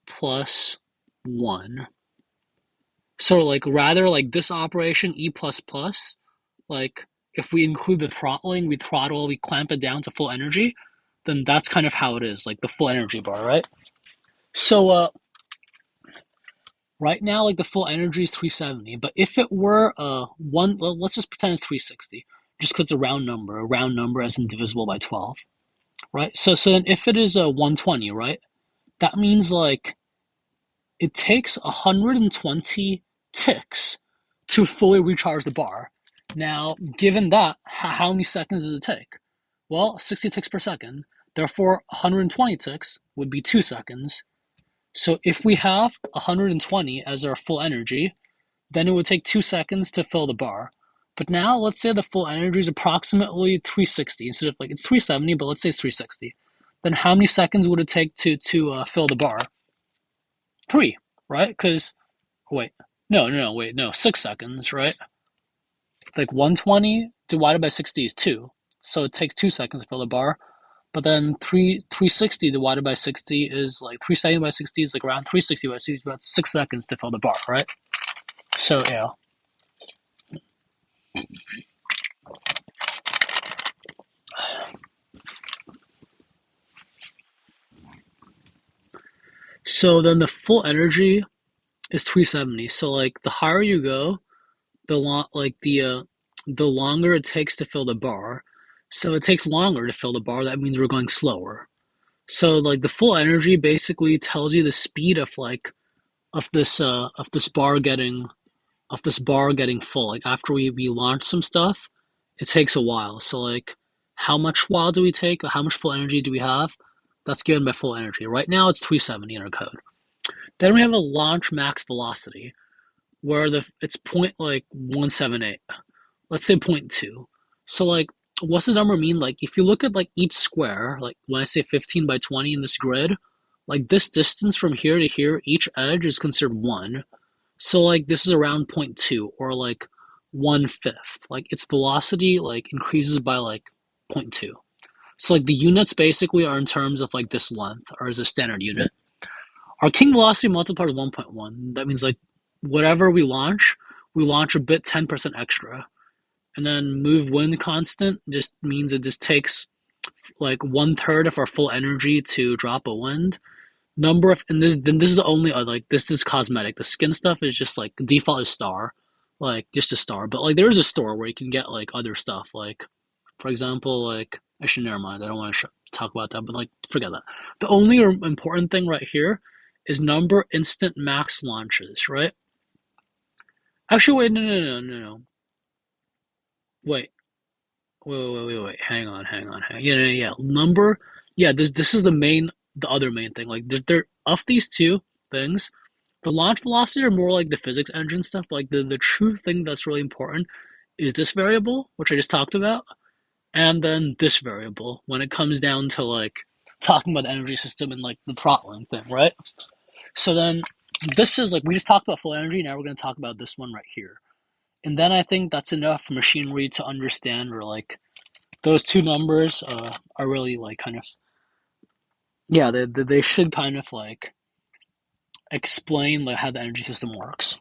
plus 1. So like rather like this operation, E plus plus, like if we include the throttling, we throttle, we clamp it down to full energy, then that's kind of how it is, like the full energy bar, right? So right now, like the full energy is 370, but if it were one, well, let's just pretend it's 360, just because it's a round number as indivisible by 12, right? So then if it is a 120, right? that means like it takes 120 ticks to fully recharge the bar. Now, given that, how many seconds does it take? Well, 60 ticks per second. Therefore, 120 ticks would be 2 seconds. So if we have 120 as our full energy, then it would take 2 seconds to fill the bar. But now, let's say the full energy is approximately 360 instead of like it's 370, but let's say it's 360. Then how many seconds would it take to fill the bar? 3, right? Because wait, no, wait, no, 6 seconds, right? Like 120 divided by 60 is 2, so it takes 2 seconds to fill the bar. But then 360 divided by 60 is like 370 by 60 is like around 360 by 60 is about 6 seconds to fill the bar, right? So yeah. So then the full energy is 370. So like the higher you go, the longer it takes to fill the bar. So it takes longer to fill the bar. That means we're going slower. So like the full energy basically tells you the speed of like of this bar getting full. Like after we launch some stuff, it takes a while. So like how much while do we take? How much full energy do we have? That's given by full energy. Right now it's 370 in our code. Then we have a launch max velocity where it's point like 178. Let's say point 0.2. So like what's the number mean? Like if you look at like each square, like when I say 15 by 20 in this grid, like this distance from here to here, each edge is considered 1. So like this is around point 0.2 or like 1/5. Like its velocity like increases by like point 0.2. So like the units basically are in terms of like this length or as a standard unit. Our king velocity multiplied with 1.1. That means like whatever we launch a bit 10% extra. And then move wind constant just means it just takes like 1/3 of our full energy to drop a wind. Number of and this is the only like this is cosmetic. The skin stuff is just like default is star, like just a star. But like there is a store where you can get like other stuff. Like for example, like actually never mind. I don't want to talk about that. But like forget that. The only important thing right here is number instant max launches. Right? Actually, wait, no. Wait, wait. Hang on. Yeah. Number. Yeah, this is the other main thing. Like there of these two things, the launch velocity are more like the physics engine stuff. But like the true thing that's really important is this variable, which I just talked about, and then this variable when it comes down to like talking about the energy system and like the throttling thing, right? So then this is like we just talked about full energy. Now we're going to talk about this one right here. And then I think that's enough for machinery to understand or like those two numbers are really like kind of yeah they should kind of like explain like how the energy system works.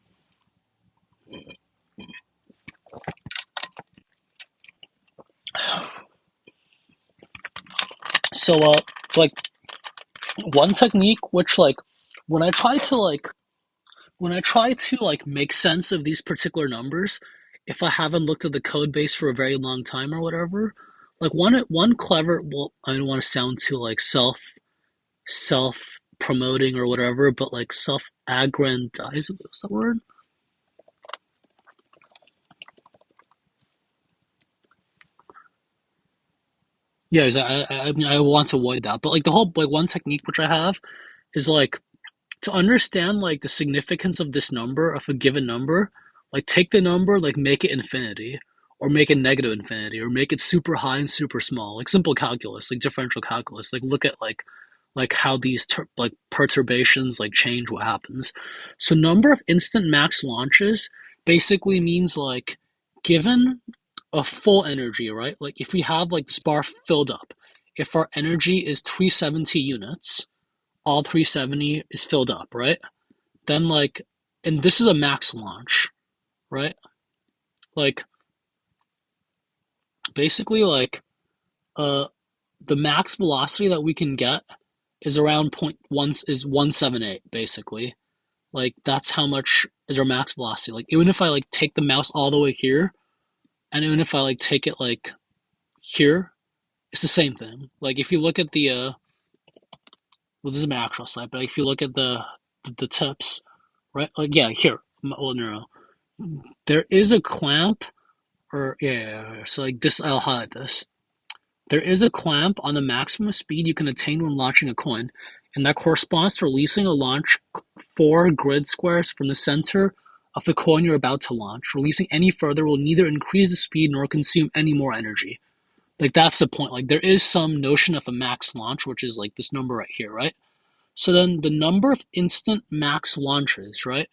So like one technique which like when I try to like when I try to like make sense of these particular numbers, if I haven't looked at the code base for a very long time or whatever, like one clever well I don't want to sound too like self promoting or whatever, but like self aggrandizing is the word? Yeah, I mean I want to avoid that, but like the whole like one technique which I have is like to understand like the significance of this number of a given number, like take the number, like make it infinity, or make it negative infinity, or make it super high and super small, like simple calculus, like differential calculus. Like look at like how these like perturbations like change what happens. So number of instant max launches basically means like given a full energy, right? Like if we have like this bar filled up, if our energy is 370 units, all 370 is filled up, right? Then like, and this is a max launch, right? Like basically like uh the max velocity that we can get is around point one is 178 basically. Like that's how much is our max velocity. Like even if I like take the mouse all the way here, and even if I like take it like here, it's the same thing. Like if you look at the well, this is my actual site, but if you look at the tips, right? Like, yeah, here. Well, no, no. There is a clamp, or yeah. So like this, I'll highlight this. There is a clamp on the maximum speed you can attain when launching a coin, and that corresponds to releasing a launch 4 grid squares from the center of the coin you're about to launch. Releasing any further will neither increase the speed nor consume any more energy. Like that's the point. Like there is some notion of a max launch, which is like this number right here, right? So then the number of instant max launches, right,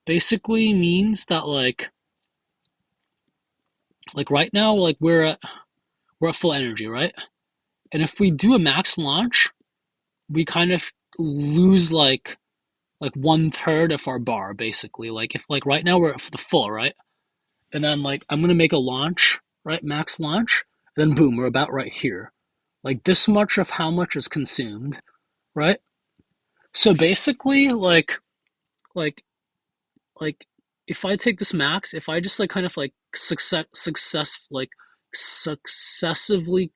basically means that like right now, like we're at full energy, right? And if we do a max launch, we kind of lose like 1/3 of our bar, basically. Like if like right now we're at the full, right? And then like I'm gonna make a launch, right? Max launch, and then boom, we're about right here. Like this much of how much is consumed, right? So basically, like like if I take this max, if I just like kind of like successively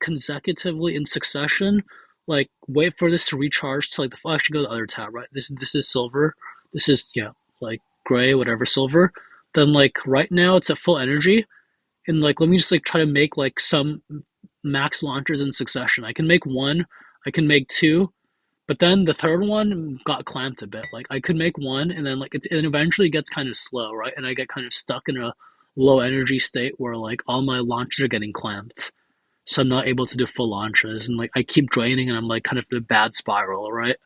consecutively in succession, like wait for this to recharge to like the actually go to the other tab, right? This is silver. This is yeah, like gray, whatever silver. Then like right now it's at full energy. And like let me just like try to make like some max launchers in succession. I can make one, I can make two, but then the third one got clamped a bit. Like I could make one, and then like it eventually gets kind of slow, right? And I get kind of stuck in a low energy state where like all my launches are getting clamped, so I'm not able to do full launches, and like I keep draining, and I'm like kind of in a bad spiral, right?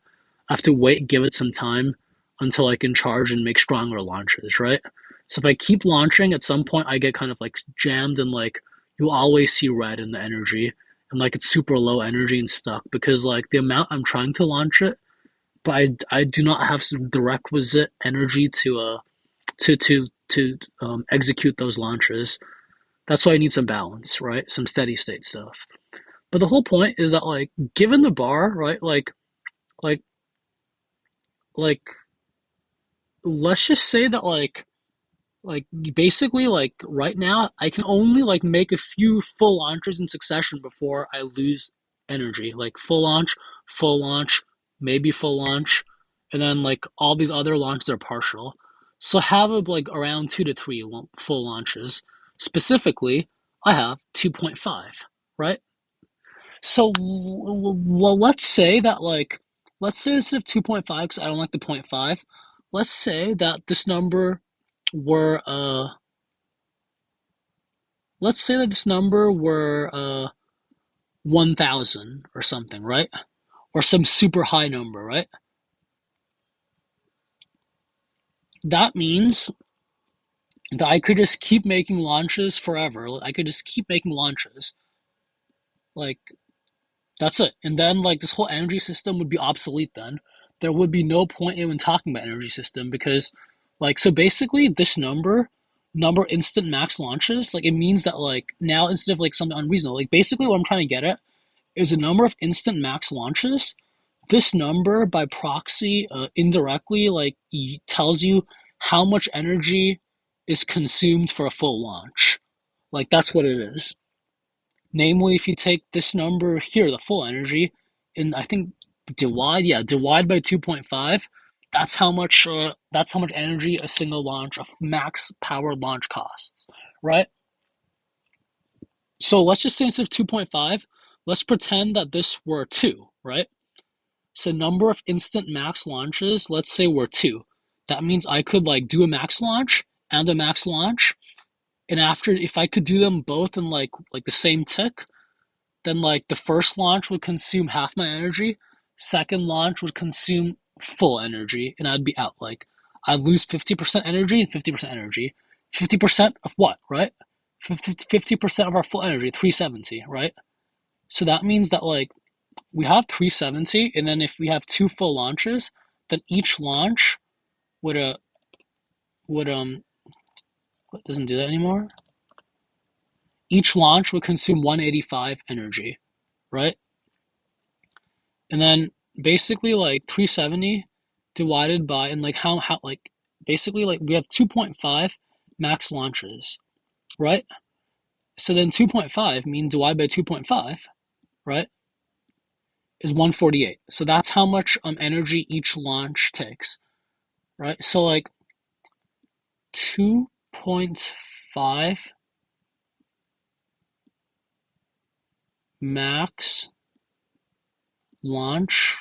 I have to wait, give it some time until I can charge and make stronger launches, right? So if I keep launching, at some point I get kind of like jammed, and like you'll always see red in the energy, and like it's super low energy and stuck because like the amount I'm trying to launch it, but I do not have the requisite energy to execute those launches. That's why I need some balance, right? Some steady state stuff. But the whole point is that like given the bar, right? Like like let's just say that like basically like right now I can only like make a few full launches in succession before I lose energy. Like full launch, maybe full launch, and then like all these other launches are partial. So I have like around 2 to 3 full launches. Specifically, I have 2.5, right? So well, let's say instead of 2.5, because I don't like the point 0.5, let's say that this number were let's say that this number were 1,000 or something, right? Or some super high number, right? That means that I could just keep making launches forever. I could just keep making launches. Like that's it. And then like this whole energy system would be obsolete then. There would be no point in even talking about energy system because like so basically this number instant max launches, like it means that like now instead of like something unreasonable, like basically what I'm trying to get at is the number of instant max launches. This number by proxy indirectly like tells you how much energy is consumed for a full launch. Like that's what it is. Namely, if you take this number here, the full energy, and I think divide by 2.5, that's how much energy a single launch, a max power launch costs, right? So let's just say instead of 2.5, let's pretend that this were 2, right? So number of instant max launches, let's say were 2. That means I could like do a max launch and a max launch, and after if I could do them both in like the same tick, then like the first launch would consume half my energy, second launch would consume full energy, and I'd be out. Like I'd lose 50% energy and 50% energy. 50% of what, right? 50% of our full energy, 370, right? So that means that like we have 370, and then if we have 2 full launches, then each launch would what doesn't do that anymore? Each launch would consume 185 energy, right? And then basically like 370 divided by and like how like basically like we have 2.5 max launches, right? So then 2.5 mean divide by 2.5, right? is 148. So that's how much energy each launch takes, right? So like 2.5 max launch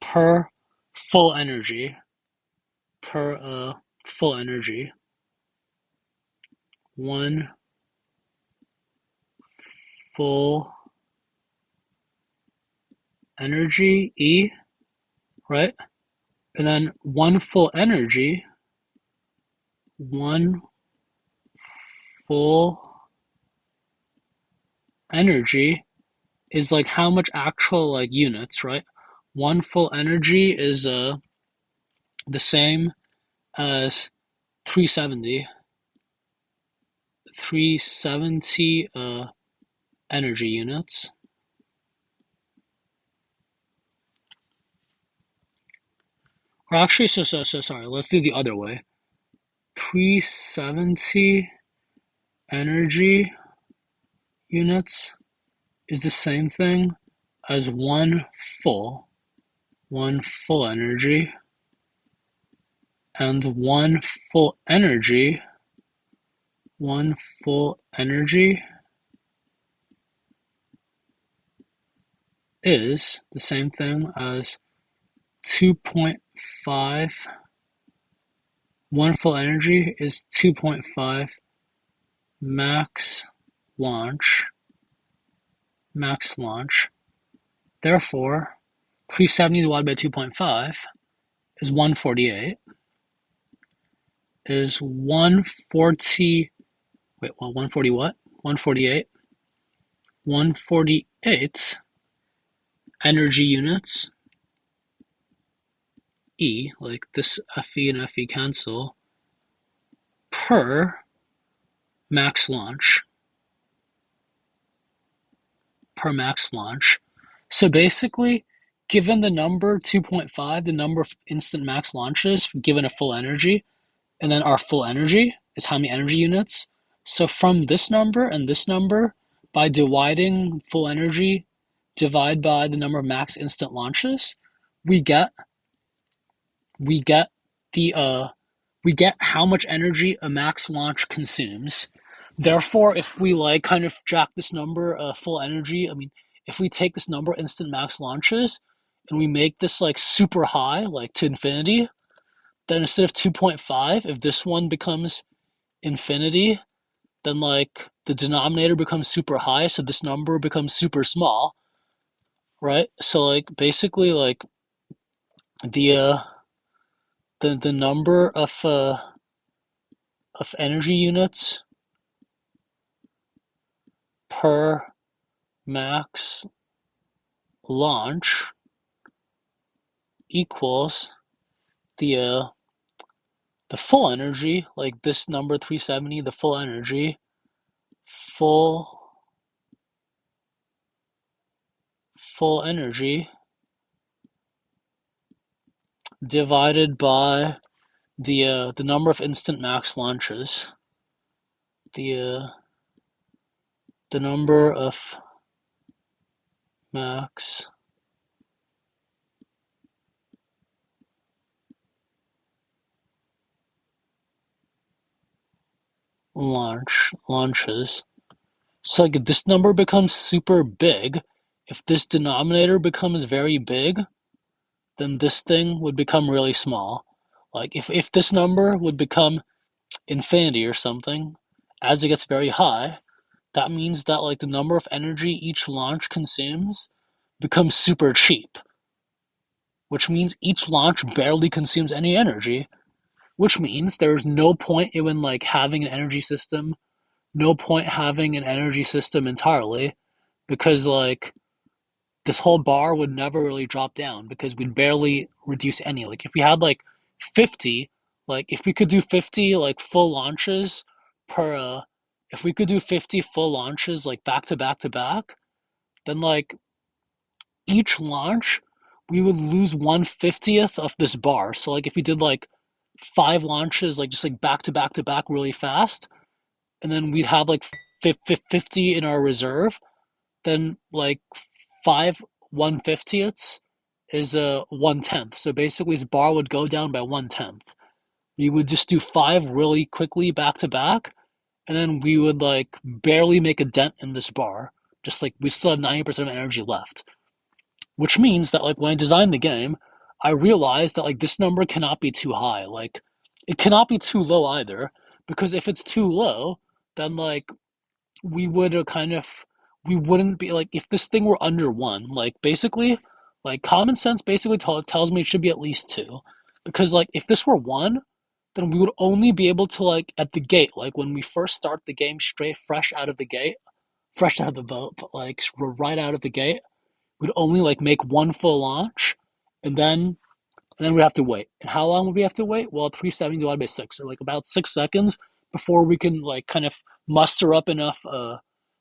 per full energy, full energy, one full energy E, right? And then one full energy, one full energy is like how much actual like units, right? One full energy is the same as 370 energy units. Or actually, so sorry, let's do the other way. 370 energy units is the same thing as one full energy, and one full energy is the same thing as 2.5. One full energy is 2.5 max launch. Therefore, 370 divided by 2.5 is 148. Is 140, wait, 140 what? 148. 148 energy units, E, like this FE and FE cancel, per max launch. So basically, given the number 2.5, the number of instant max launches given a full energy, and then our full energy is how many energy units. So from this number and this number, by dividing full energy, divide by the number of max instant launches, we get the we get how much energy a max launch consumes. Therefore, if we like kind of jack this number full energy, I mean, if we take this number instant max launches and we make this like super high, like to infinity, then instead of 2.5, if this one becomes infinity, then like the denominator becomes super high, so this number becomes super small, right? So like basically like the uh the number of energy units per max launch equals the full energy, like this number 370, the full energy, full energy divided by the number of instant max launches, the number of max launches. So like if this number becomes super big, if this denominator becomes very big, then this thing would become really small. Like if this number would become infinity or something, as it gets very high, that means that like the number of energy each launch consumes becomes super cheap, which means each launch barely consumes any energy, which means there's no point in like having an energy system, no point having an energy system entirely, because like this whole bar would never really drop down because we'd barely reduce any. Like if we had like 50, like if we could do 50 like full launches per if we could do 50 full launches like back to back to back, then like each launch we would lose 1/50th of this bar. So like if we did like 5 launches like just like back to back to back really fast, and then we'd have like 50 in our reserve, then like 5/150ths is a 1/10. So basically, his bar would go down by 1/10. We would just do five really quickly back to back, and then we would like barely make a dent in this bar. Just like we still have 90% of energy left, which means that like when I designed the game, I realized that like this number cannot be too high. Like it cannot be too low either, because if it's too low, then like we would kind of we wouldn't be like if this thing were under one, like basically like common sense basically tells me it should be at least two. Because like if this were one, then we would only be able to like at the gate, like when we first start the game straight fresh out of the gate, fresh out of the boat, but like we're right out of the gate, we'd only like make one full launch, and then we'd have to wait. And how long would we have to wait? Well, 370 divided by six, so like about 6 seconds before we can like kind of muster up enough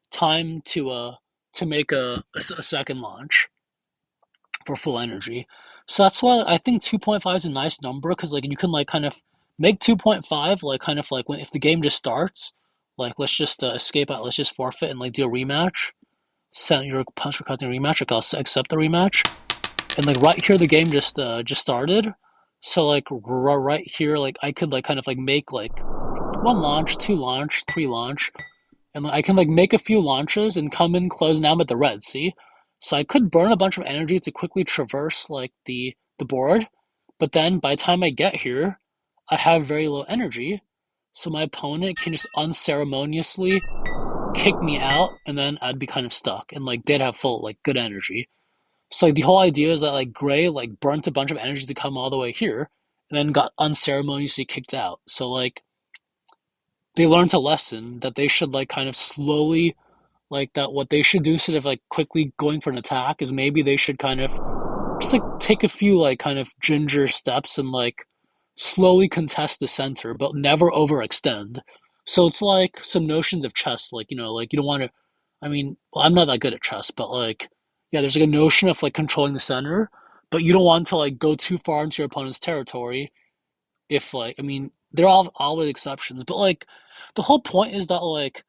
time to make a second launch for full energy. So that's why I think 2.5 is a nice number, because like you can like kind of make 2.5 like kind of like when if the game just starts, like let's just escape out, let's just forfeit and like do a rematch. Send your punch requesting a rematch. Like I'll accept the rematch, and like right here the game just started. So like right here, like I could like kind of like make like one launch, two launch, three launch, and I can like make a few launches and come in close. Now I'm at the red. See, so I could burn a bunch of energy to quickly traverse like the board, but then by the time I get here, I have very low energy, so my opponent can just unceremoniously kick me out, and then I'd be kind of stuck, and like they'd have full like good energy. So like the whole idea is that like Gray like burnt a bunch of energy to come all the way here, and then got unceremoniously kicked out. So like they learned a lesson that they should like kind of slowly like that what they should do instead of like quickly going for an attack is maybe they should kind of just like take a few like kind of ginger steps and like slowly contest the center, but never overextend. So it's like some notions of chess, like like you don't want to. I mean, well, I'm not that good at chess, but like, yeah, there's like a notion of like controlling the center, but you don't want to like go too far into your opponent's territory. If like, I mean, there are always exceptions, but like, the whole point is that like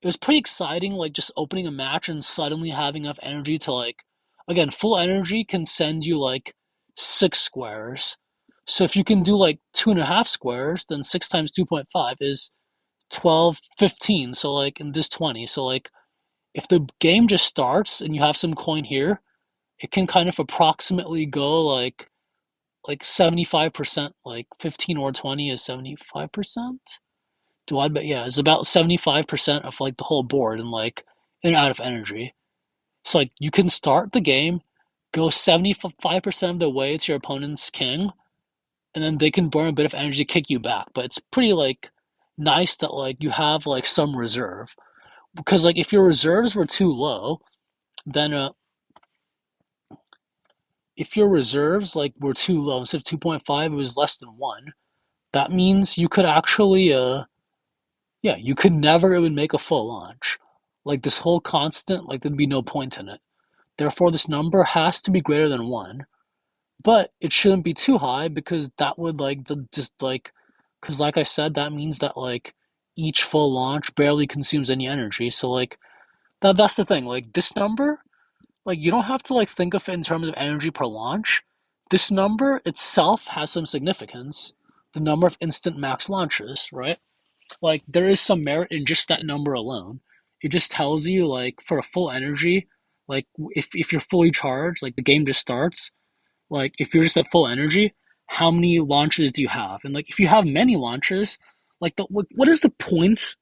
it was pretty exciting, like just opening a match and suddenly having enough energy to like, again, full energy can send you like 6 squares. So if you can do like 2.5 squares, then 6 times 2.5 is 12, 15. So like, in this 20. So like, if the game just starts and you have some coin here, it can kind of approximately go like 75%, like 15 or 20 is 75%. Divided by, yeah, it's about 75% of like the whole board and like in and out of energy. So like you can start the game, go 75% of the way to your opponent's king, and then they can burn a bit of energy to kick you back. But it's pretty like nice that like you have like some reserve. Because like if your reserves were too low, then if your reserves like were too low, instead of 2.5, it was less than one. That means you could actually yeah, you could never even make a full launch. Like this whole constant, like there'd be no point in it. Therefore, this number has to be greater than one, but it shouldn't be too high, because that would like just like, because like I said, that means that like each full launch barely consumes any energy. So like that's the thing. Like this number, like you don't have to like think of it in terms of energy per launch. This number itself has some significance. The number of instant max launches, right? Like there is some merit in just that number alone. It just tells you like for a full energy, like if you're fully charged, like the game just starts, like if you're just at full energy, how many launches do you have? And like if you have many launches, like what is the point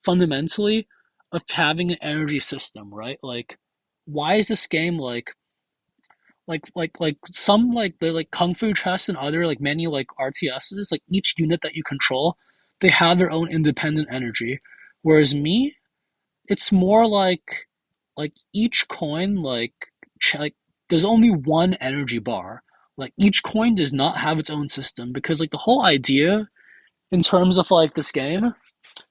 fundamentally of having an energy system, right? Like why is this game like some like the like Kung Fu Chess and other like many like RTSs, like each unit that you control, they have their own independent energy. Whereas me, it's more like each coin like there's only one energy bar. Like each coin does not have its own system, because like the whole idea in terms of like this game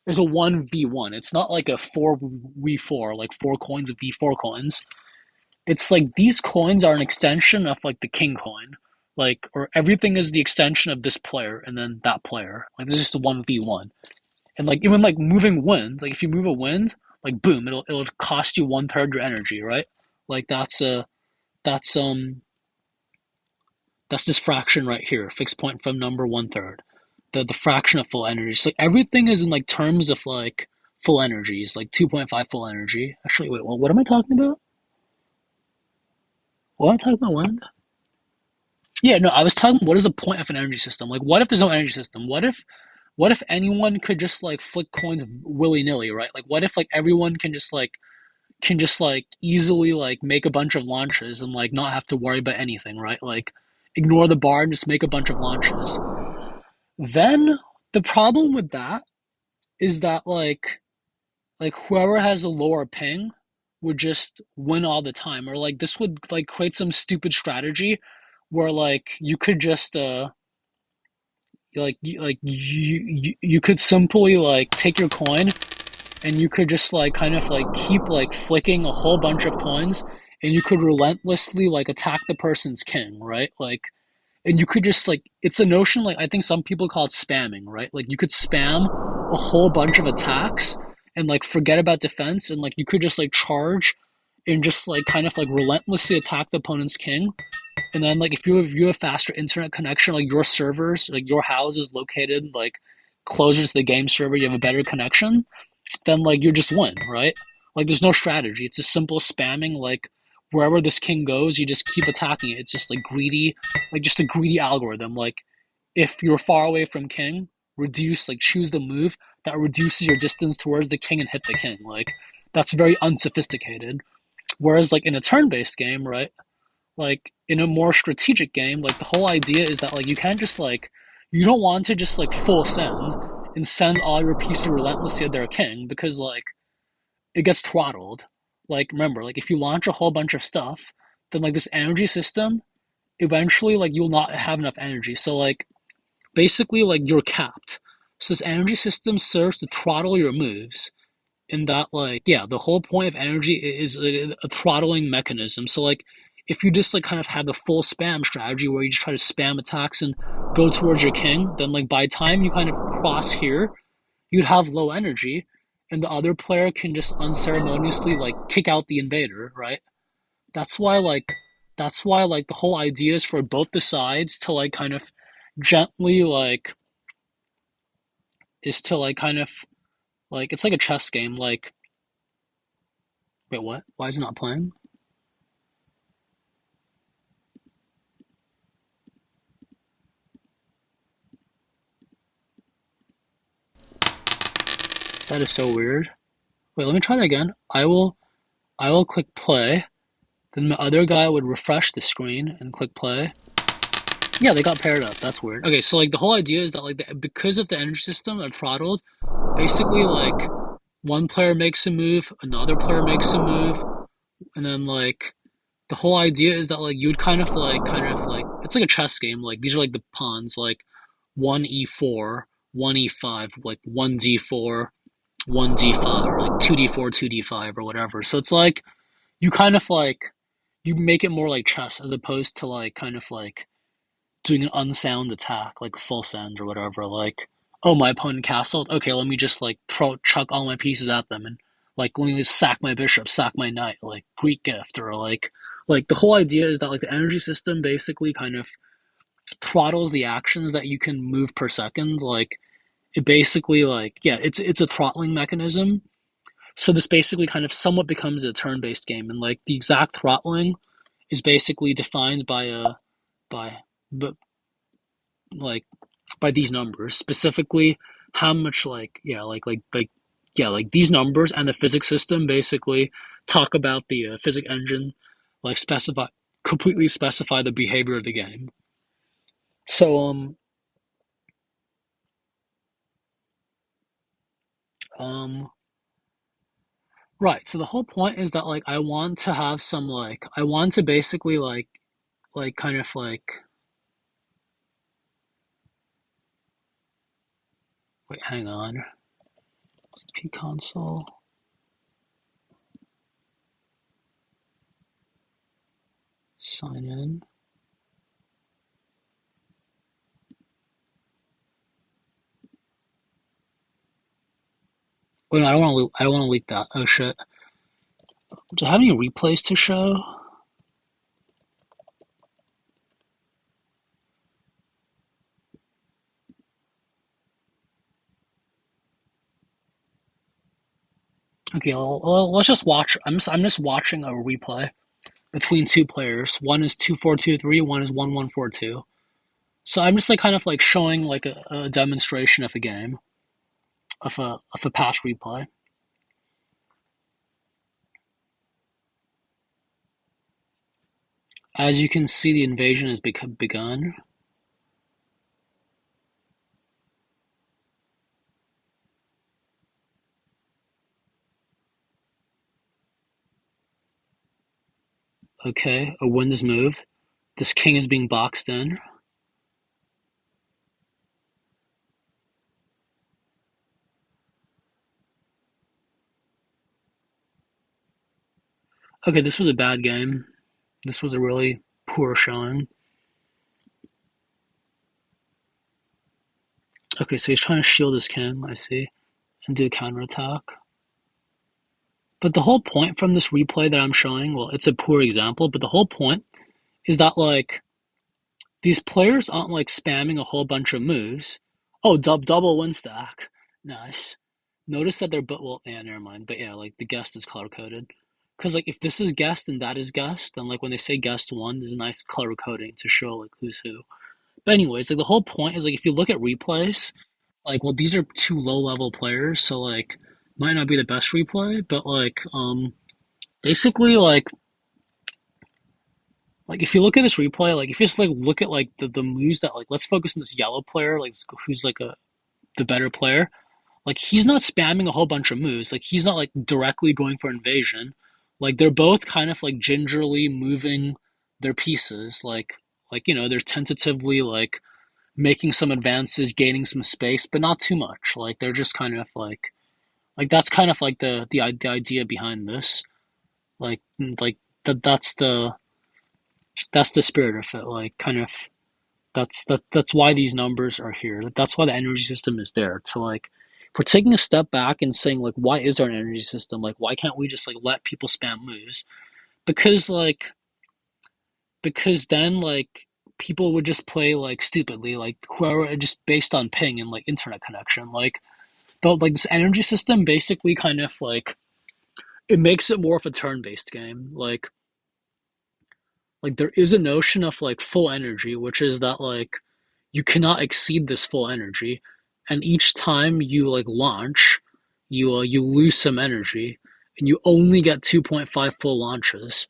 is a 1v1. It's not like a 4v4, like four coins of v4 coins. It's like these coins are an extension of like the king coin. Like or everything is the extension of this player and then that player. Like this is just a 1v1. And like even like moving wind, like if you move a wind, like boom, it'll cost you one third your energy, right? Like that's that's this fraction right here, fixed point from number one third. The fraction of full energy. So like everything is in like terms of like full energies, like 2.5 full energy. Actually, wait, what am I talking about? What am I talking about? Wind? Yeah, no, I was talking. What is the point of an energy system? Like, what if there's no energy system? What if anyone could just like flick coins willy nilly, right? Like, what if like everyone can just like easily like make a bunch of launches and like not have to worry about anything, right? Like, ignore the bar and just make a bunch of launches. Then the problem with that is that like whoever has a lower ping would just win all the time, or like this would like create some stupid strategy where like you could just you could simply like take your coin and you could just like kind of like keep like flicking a whole bunch of coins and you could relentlessly like attack the person's king, right? Like, and you could just like it's a notion like I think some people call it spamming, right? Like you could spam a whole bunch of attacks and like forget about defense and like you could just like charge and just like kind of like relentlessly attack the opponent's king. And then like if you have faster internet connection, like your servers, like your house is located like closer to the game server, you have a better connection, then like you just win, right? Like there's no strategy. It's just simple spamming. Like wherever this king goes, you just keep attacking it. It's just like greedy, like just a greedy algorithm. Like if you're far away from king, choose the move that reduces your distance towards the king and hit the king. Like that's very unsophisticated. Whereas like in a turn-based game, right? Like in a more strategic game, like the whole idea is that like you can't just like you don't want to just like full send and send all your pieces relentlessly at their king because like it gets throttled. Like remember, like if you launch a whole bunch of stuff, then like this energy system, eventually like you'll not have enough energy. So like basically like you're capped. So this energy system serves to throttle your moves in that like yeah the whole point of energy is a throttling mechanism. So like if you just like kind of have the full spam strategy where you just try to spam attacks and go towards your king, then like by the time you kind of cross here you'd have low energy and the other player can just unceremoniously like kick out the invader, right? That's why like the whole idea is for both the sides to like kind of gently like is to like kind of like it's like a chess game. Like wait, what? Why is it not playing? That is so weird. Wait, let me try that again. I will click play. Then the other guy would refresh the screen and click play. Yeah, they got paired up. That's weird. Okay, so like the whole idea is that like because of the energy system that throttled, basically like one player makes a move, another player makes a move, and then like the whole idea is that like you'd kind of like it's like a chess game. Like these are like the pawns, like one e4, one e5, like one d4, one d5, or like two d4, two d5, or whatever. So it's like you kind of like you make it more like chess as opposed to like kind of like doing an unsound attack, like a full send or whatever. Like, oh, my opponent castled. Okay, let me just like chuck all my pieces at them and like let me just sack my bishop, sack my knight, like Greek gift, or like the whole idea is that like the energy system basically kind of throttles the actions that you can move per second. Like it basically like yeah, it's a throttling mechanism. So this basically kind of somewhat becomes a turn-based game, and like the exact throttling is basically defined by a by but like by these numbers specifically how much like yeah like yeah like these numbers and the physics system basically talk about the physics engine like specify the behavior of the game. So um right, so the whole point is that like I want to have some like I want to basically like kind of like wait, hang on. P console, sign in. Wait, no, I don't want to. I don't want to leak that. Oh shit! Do I have any replays to show? Okay, well, let's just watch. I'm just watching a replay between two players. One is 2-4-2-3. One is 1-1-4-2. So I'm just like kind of like showing like a demonstration of a game of a past replay. As you can see, the invasion has begun. Okay, a wind has moved. This king is being boxed in. Okay, this was a bad game. This was a really poor showing. Okay, so he's trying to shield his king, I see, and do a counterattack. But the whole point from this replay that I'm showing, well, it's a poor example, but the whole point is that like these players aren't like spamming a whole bunch of moves. Oh, double win stack. Nice. Notice that they're but well, yeah, never mind. But yeah, like the guest is color coded. Because like if this is guest and that is guest, then like when they say guest one, there's a nice color coding to show like who's who. But anyways, like the whole point is like if you look at replays, like well these are two low level players, so like might not be the best replay, but basically like if you look at this replay, like if you just like look at like the moves that like let's focus on this yellow player, like who's like the better player. Like he's not spamming a whole bunch of moves. Like he's not like directly going for invasion. Like they're both kind of like gingerly moving their pieces. Like you know they're tentatively like making some advances, gaining some space, but not too much. Like they're just kind of like that's kind of like the idea behind this. Like that's the spirit of it. Like kind of that's why these numbers are here. That's why the energy system is there. To like we're taking a step back and saying like why is there an energy system? Like why can't we just like let people spam moves? Because like because then like people would just play like stupidly, like whoever just based on ping and like internet connection. Like this energy system basically kind of like it makes it more of a turn based game. Like there is a notion of like full energy, which is that like you cannot exceed this full energy, and each time you like launch, you lose some energy, and you only get 2.5 full launches.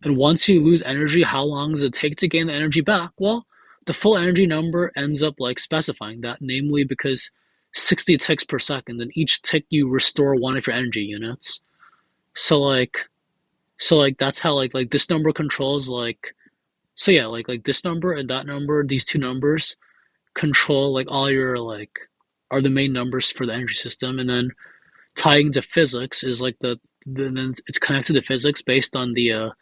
And once you lose energy, how long does it take to gain the energy back? Well, the full energy number ends up like specifying that, namely because 60 ticks per second, and each tick you restore one of your energy units. So like so that's how like this number controls like so yeah, like this number and that number, these two numbers control like all your like are the main numbers for the energy system, and then tying to physics is like then it's connected to physics based on the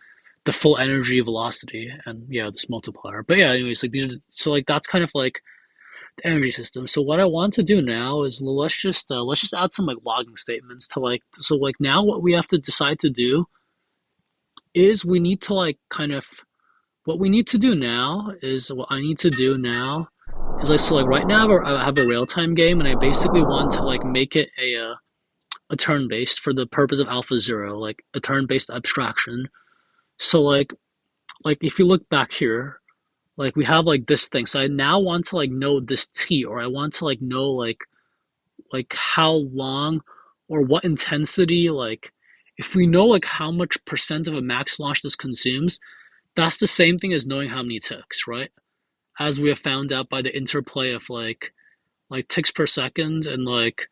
full energy velocity and yeah this multiplier. But yeah, anyways, like these are so like that's kind of like the energy system. So what I want to do now is let's just add some like logging statements to like so like now what we have to decide to do is we need to like kind of what we need to do now is what I need to do now is like so like right now I have a real time game and I basically want to like make it a turn based for the purpose of Alpha Zero, like a turn based abstraction. So like if you look back here, like we have like this thing. So I now want to like know this t, or I want to like know like how long or what intensity like if we know like how much percent of a max launch this consumes, that's the same thing as knowing how many ticks, right? As we have found out by the interplay of like ticks per second and like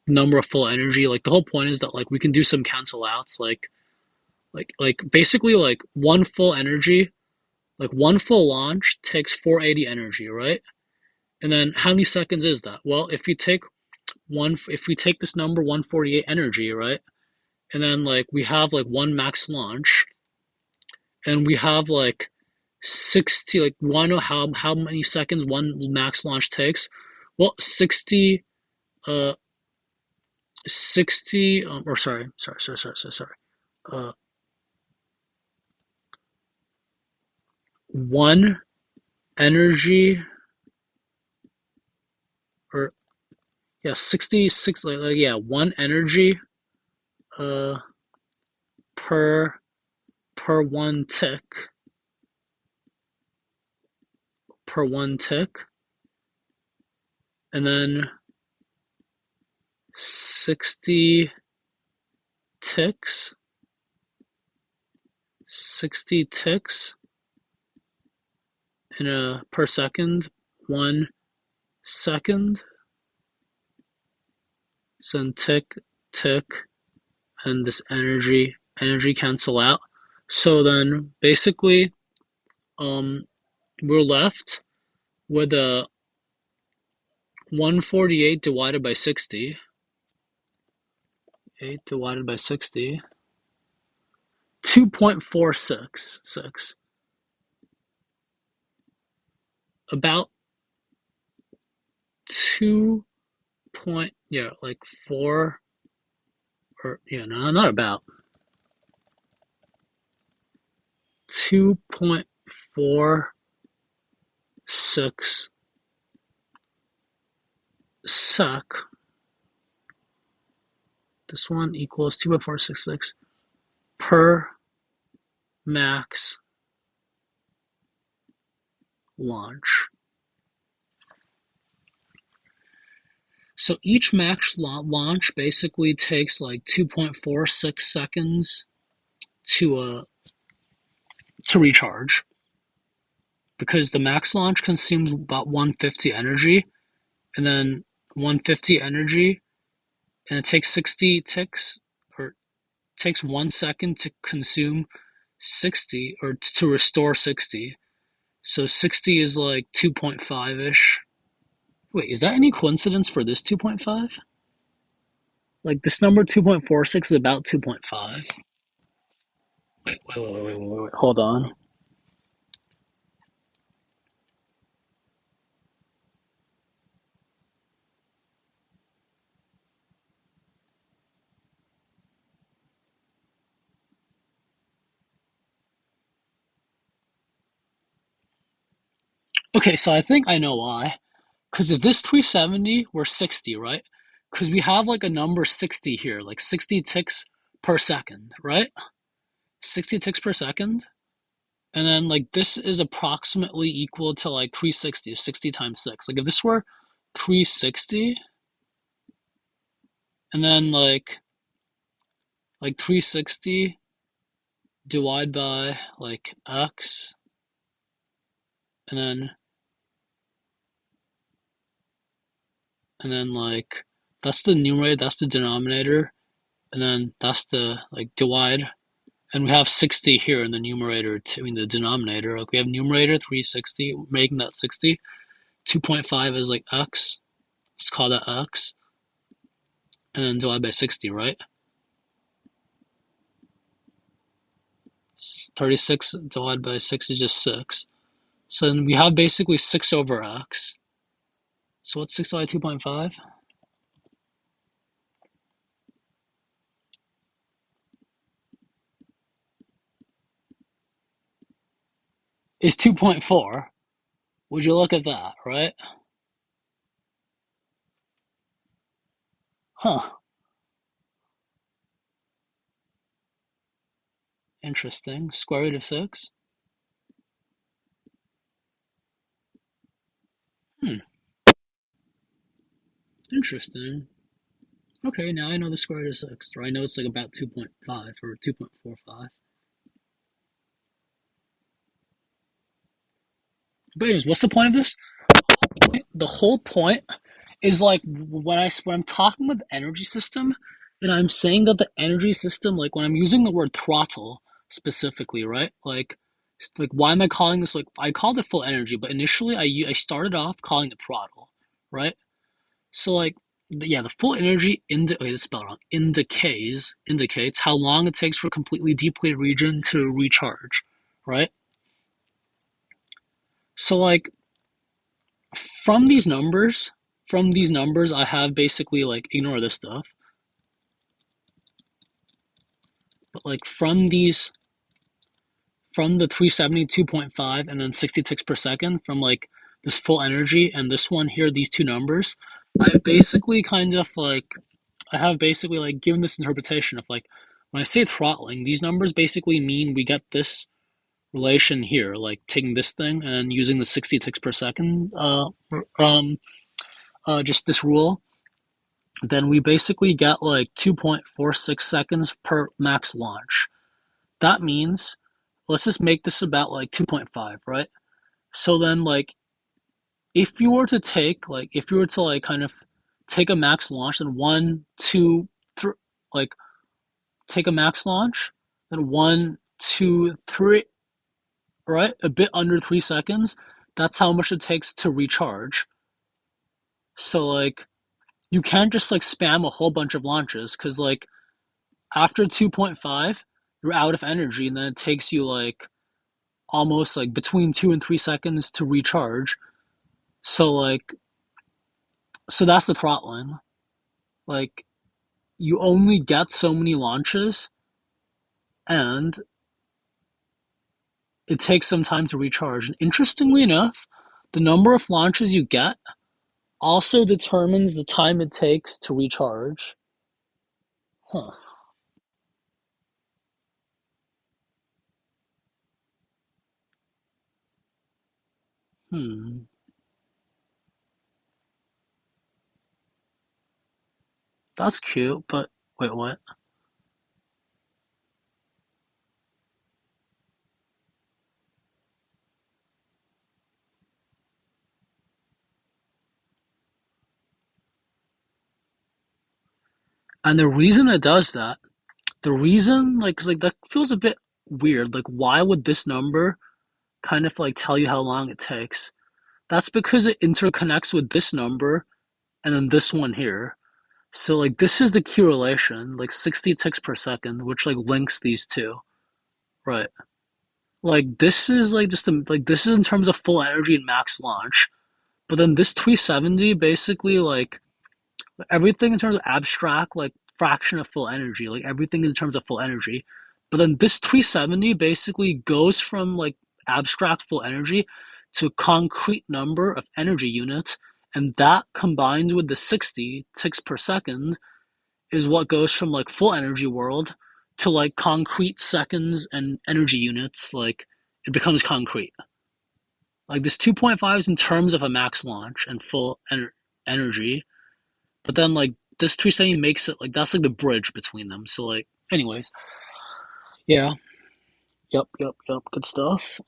number of full energy. Like the whole point is that like we can do some cancel outs, like basically like one full energy, like one full launch takes 480 energy, right? And then how many seconds is that? Well, if we take this number 148 energy, right? And then like we have like one max launch, and we have like 60 like want to know how many seconds one max launch takes. Well, 60 uh 60, or sorry. Uh, one energy, or yeah, 66, yeah, one energy, uh, per, one tick, and then 60 ticks, 60 ticks in a per second, 1 second. So then tick, tick, and this energy cancel out. So then basically, um, we're left with a 148 divided by 60. 8 divided by 60. 2.466. About 2 point, yeah, like 4, or, yeah, no, not about. 2.46 sec. This one equals 2.466 per max launch. So each max launch basically takes like 2.46 seconds to recharge, because the max launch consumes about 150 energy, and then 150 energy, and it takes 60 ticks, or takes 1 second to consume 60, or to restore 60. So 60 is like 2.5 ish. Wait, is that any coincidence for this 2.5? Like this number 2.46 is about 2.5. Wait. Hold on. Okay, so I think I know why. Because if this 370 were 60, right? Because we have like a number 60 here, like 60 ticks per second, right? 60 ticks per second. And then like this is approximately equal to like 360, 60 times 6. Like if this were 360, and then like 360 divide by like x, and then like that's the numerator, that's the denominator, and then that's the like divide. And we have 60 here in the numerator, in the denominator. Like we have numerator 360, making that 60. 2.5 is like x. Let's call that x. And then divide by 60, right? 36 divided by 6 is just 6. So then we have basically 6 over x. So what's 6 divided by 2.5? Is 2.4. Would you look at that, right? Huh. Interesting. Square root of 6. Hmm. Interesting. Okay, now I know the square root of 6. Or I know it's like about 2.5 or 2.45. But anyways, what's the point of this? The whole point is like when I'm talking with the energy system, and I'm saying that the energy system, like when I'm using the word throttle specifically, right? Like why am I calling this, like I called it full energy, but initially I started off calling it throttle, right? So like yeah, the full energy wait, this spelled wrong. Indicates how long it takes for a completely depleted region to recharge, right? So like from these numbers, I have basically like ignore this stuff. But like from the 370 2.5 and then 60 ticks per second from like this full energy and this one here, these two numbers, I basically kind of like I have basically like given this interpretation of like when I say throttling, these numbers basically mean we get this relation here, like taking this thing and using the 60 ticks per second, just this rule, then we basically get like 2.46 seconds per max launch. That means, let's just make this about like 2.5, right? So then, like, if you were to like kind of take a max launch, then one, two, three, like take a max launch, then one, two, three, right? A bit under 3 seconds. That's how much it takes to recharge. So like you can't just like spam a whole bunch of launches because like after 2.5, you're out of energy, and then it takes you like almost like between 2 and 3 seconds to recharge. So like so that's the throttling. Like you only get so many launches and it takes some time to recharge. And interestingly enough, the number of launches you get also determines the time it takes to recharge. Huh. Hmm. That's cute, but wait, what? And the reason it does that, the reason, like, 'cause like that feels a bit weird. Like, why would this number kind of like tell you how long it takes? That's because it interconnects with this number and then this one here. So like this is the key relation, like 60 ticks per second, which like links these two. Right. Like this is like just like this is in terms of full energy and max launch. But then this 370 basically like everything in terms of abstract, like fraction of full energy, like everything is in terms of full energy. But then this 370 basically goes from like abstract full energy to concrete number of energy units, and that combines with the 60 ticks per second is what goes from like full energy world to like concrete seconds and energy units. Like it becomes concrete. Like this 2.5 is in terms of a max launch and full energy, but then like this 370 makes it like that's like the bridge between them. So like, anyways, yeah, yep, good stuff.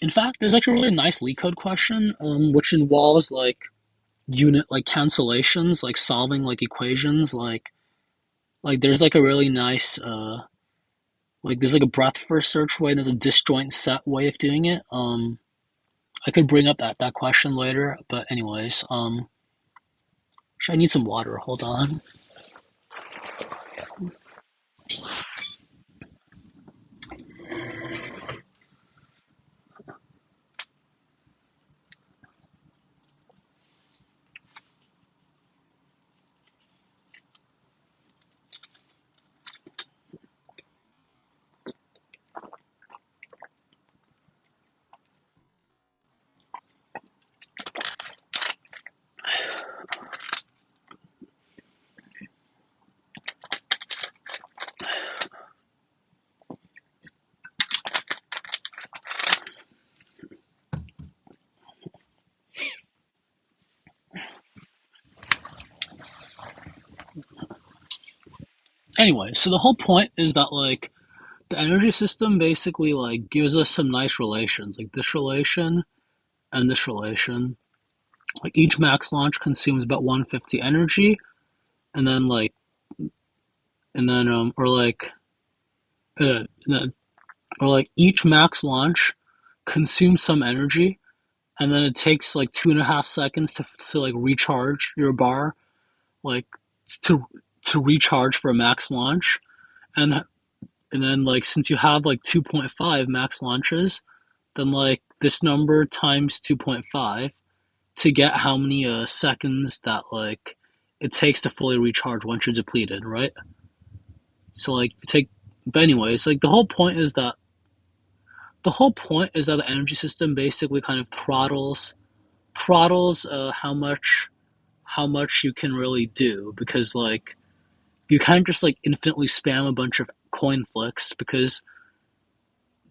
In fact, there's like a really nice LeetCode question, which involves unit like cancellations, like solving like equations, like there's like a really nice like there's like a breadth first search way, and there's a disjoint set way of doing it. I could bring up that question later, but anyways, I need some water. Hold on. Anyway, so the whole point is that like the energy system basically like gives us some nice relations, like this relation and this relation. Like each max launch consumes about 150 energy, and then like and then or like and then, or like each max launch consumes some energy, and then it takes like 2.5 seconds to like recharge your bar, like to to recharge for a max launch, and and then like since you have like 2.5 max launches, then like this number times 2.5 to get how many seconds that like it takes to fully recharge once you're depleted, right? So like take, but anyways, like the whole point is that the energy system basically kind of throttles how much you can really do, because like you can't just like infinitely spam a bunch of coin flicks, because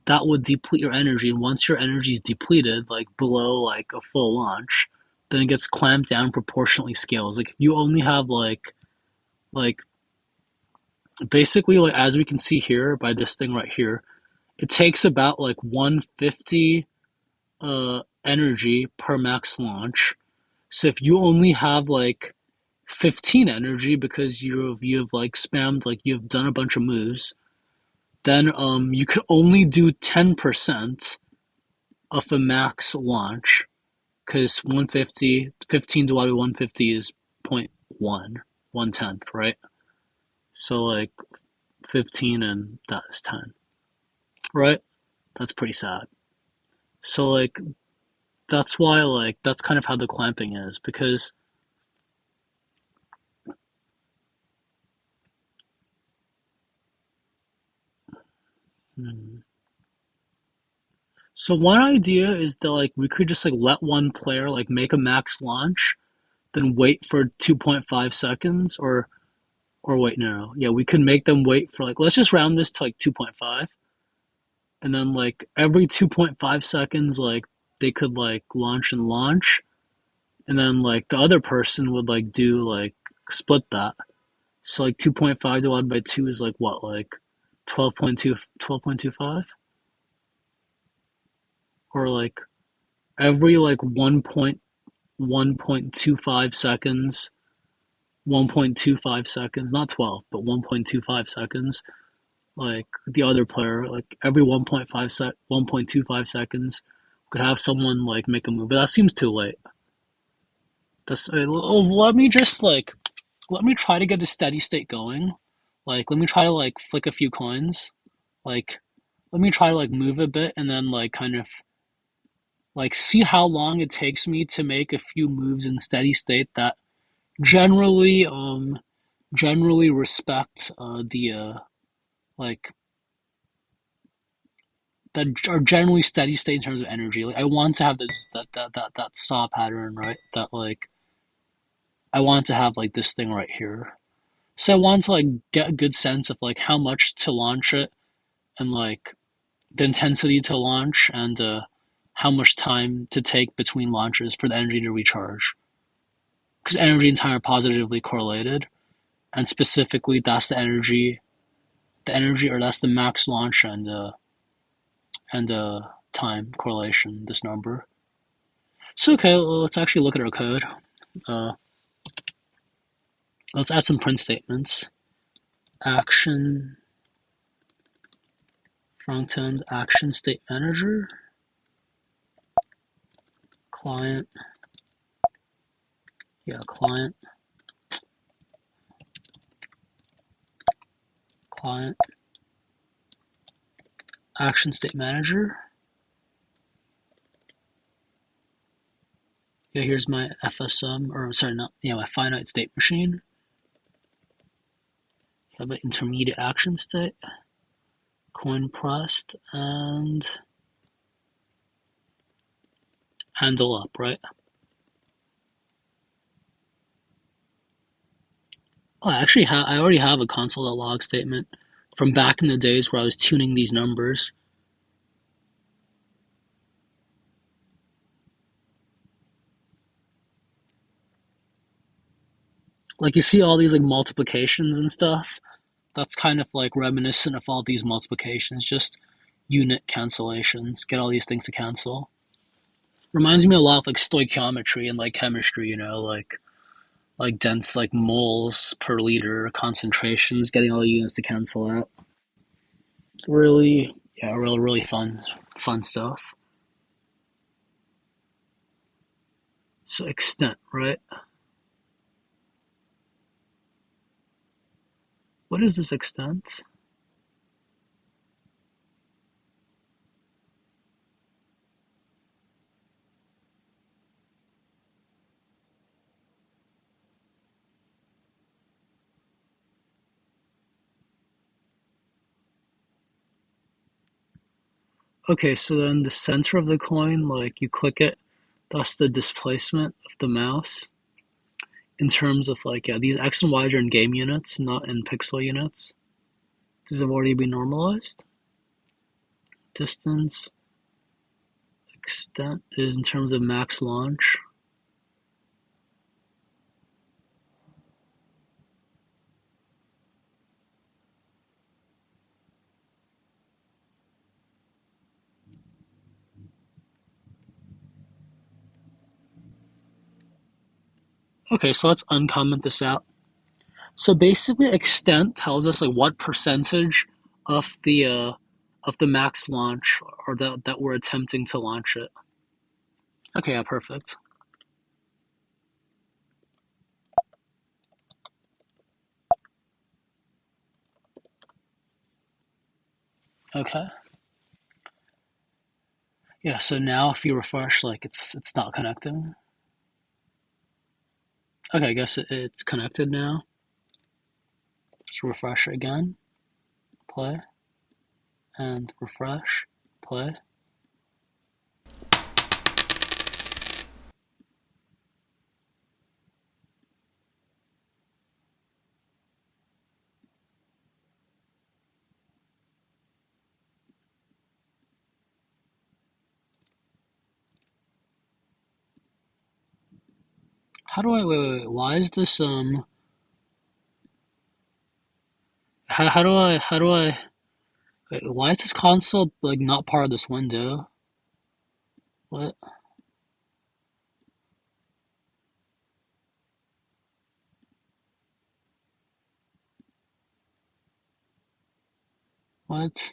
that would deplete your energy, and once your energy is depleted like below like a full launch, then it gets clamped down proportionally scales. Like if you only have like basically, like as we can see here by this thing right here, it takes about like 150 energy per max launch. So if you only have like 15 energy because you've like spammed, like you've done a bunch of moves, then you could only do 10% of a max launch, because 150 15 divided by 150 is point 0.1, 1/10, right? So like 15 and that is 10, right? That's pretty sad. So like that's why, like that's kind of how the clamping is, because hmm. So one idea is that like we could just like let one player like make a max launch, then wait for 2.5 seconds, or wait, no, yeah, we could make them wait for like, let's just round this to like 2.5, and then like every 2.5 seconds like they could like launch, and then like the other person would like do like split that. So like 2.5 divided by 2 is like what, like 12.2, 12.25, or like every like 1.25 seconds, 1.25 seconds, not 12, but 1.25 seconds. Like the other player, like every 1.25 seconds, could have someone like make a move. But that seems too late. Let me just like let me try to get a steady state going. Like let me try to like flick a few coins. Like let me try to like move a bit, and then like kind of like see how long it takes me to make a few moves in steady state that generally generally respect the like that are generally steady state in terms of energy. Like I want to have this that saw pattern, right? That like I want to have like this thing right here. So I want to like get a good sense of like how much to launch it, and like the intensity to launch, and how much time to take between launches for the energy to recharge. Because energy and time are positively correlated, and specifically that's the energy, or that's the max launch and time correlation. This number. So okay, well, let's actually look at our code. Uh, let's add some print statements. Action front end action state manager client. Yeah, client action state manager. Yeah, here's my FSM, or sorry, not, yeah, my finite state machine. Have an intermediate action state, coin pressed, and handle up, right? Oh, I already have a console.log statement from back in the days where I was tuning these numbers. Like you see all these like multiplications and stuff. That's kind of like reminiscent of all these multiplications, just unit cancellations. Get all these things to cancel. Reminds me a lot of like stoichiometry and like chemistry, like dense like moles per liter concentrations, getting all the units to cancel out. It's really, yeah, really fun stuff. So extent, right? What is this extent? Okay, so then the center of the coin, like you click it, that's the displacement of the mouse in terms of like, yeah, these X and Y are in game units, not in pixel units. Does it already be normalized? Distance extent is in terms of max launch. Okay, so let's uncomment this out. So basically, extent tells us like what percentage of the max launch or that we're attempting to launch it. Okay, yeah, perfect. Okay. Yeah, so now if you refresh, like it's not connecting. Okay, I guess it's connected now. Let's refresh it again. Play and refresh. Play. How do I wait? Why is this how do I wait, why is this console like not part of this window? What? What?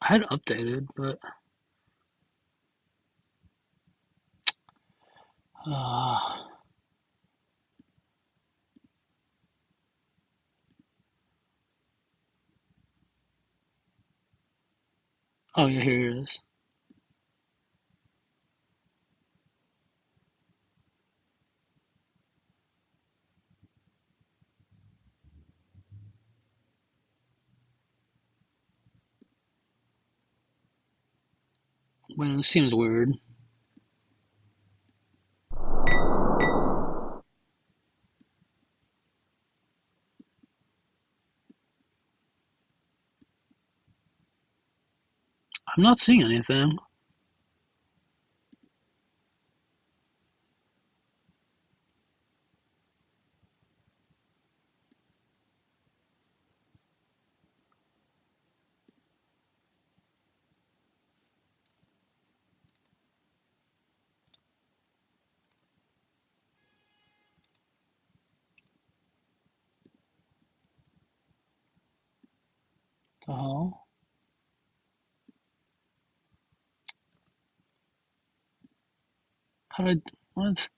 I had updated, but uh oh yeah, here it is. Well, it seems weird. I'm not seeing anything. The hell? How did what?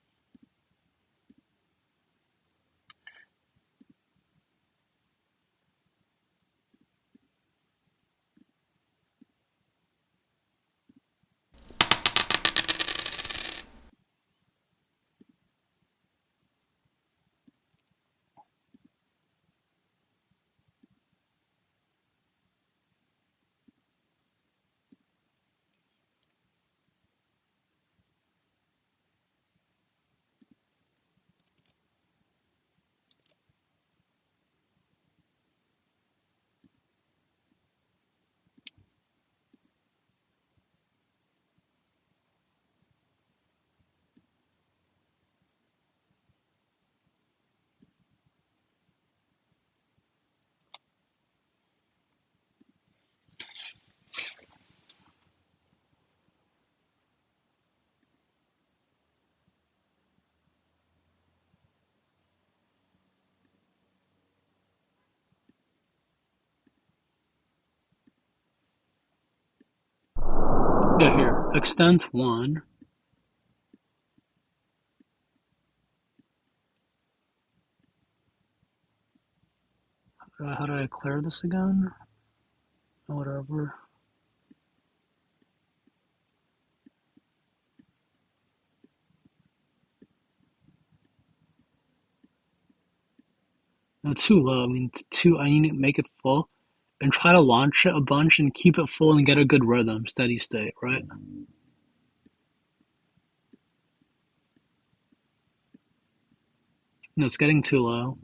Yeah, here. Extent one. How do I clear this again? whatever. No, too low. I mean, I need to make it full and try to launch it a bunch and keep it full and get a good rhythm, steady state, right? No, it's getting too low.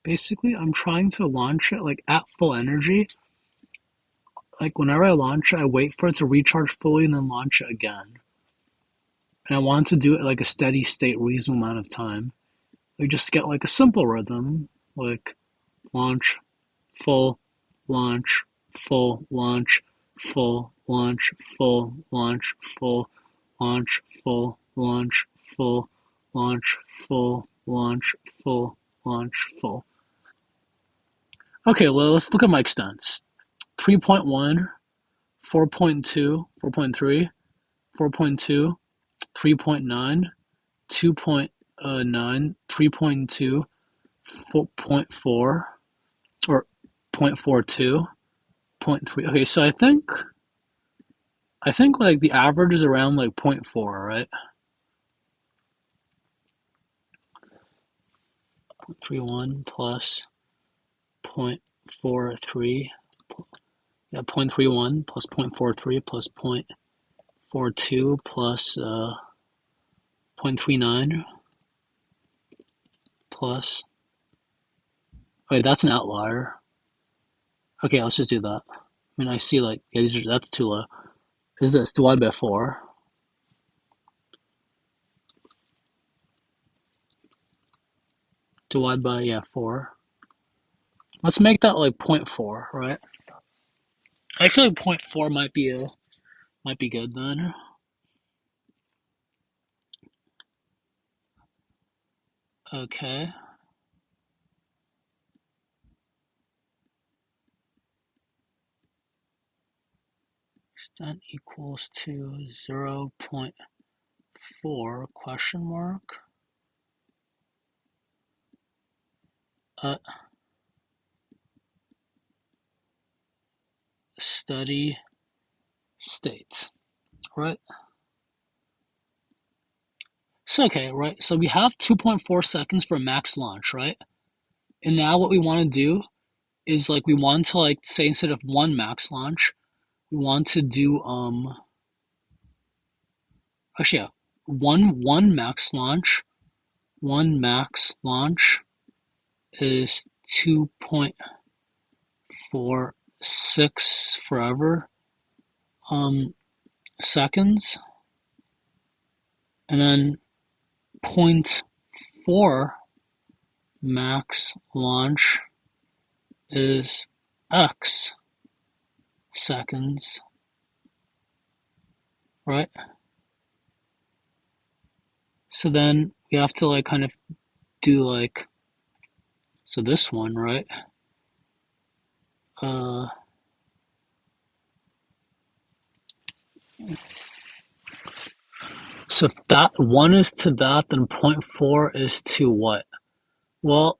Basically, I'm trying to launch it like at full energy. Like whenever I launch it, I wait for it to recharge fully and then launch it again. And I want to do it like a steady state, reasonable amount of time. Like just get like a simple rhythm, like launch, full, launch, full, launch, full, launch, full, launch, full, launch, full, launch, full, launch, full, launch, full, launch, full. Okay, well, let's look at my extents. 3.1, 4.2, 4.3, 4.2, 3.9, 2.9, 3.2, 4.4, or 0.42, 0.3. Okay, so I think like the average is around like 0.4, right? 0.31 plus 0.43, yeah, 0.31 plus 0.43 plus 0.42 plus 0.39 plus. Wait, that's an outlier. Okay, let's just do that. I mean, I see like yeah, that's too low. Is this divided by 4? Divide by, yeah, 4. Let's make that like zero point 0.4, right? I feel like zero point 0.4 might be good then. Okay. Extent equals to 0.4 question mark. Steady state, right? So okay, right. So we have 2.4 seconds for max launch, right? And now what we want to do is like we want to like say instead of one max launch, we want to do actually yeah, one max launch. One max launch is 2.46 forever seconds, and then zero point 0.4 max launch is x seconds, right? So then we have to like kind of do like, so this one, right? Uh, so if that one is to that, then zero point 0.4 is to what? Well,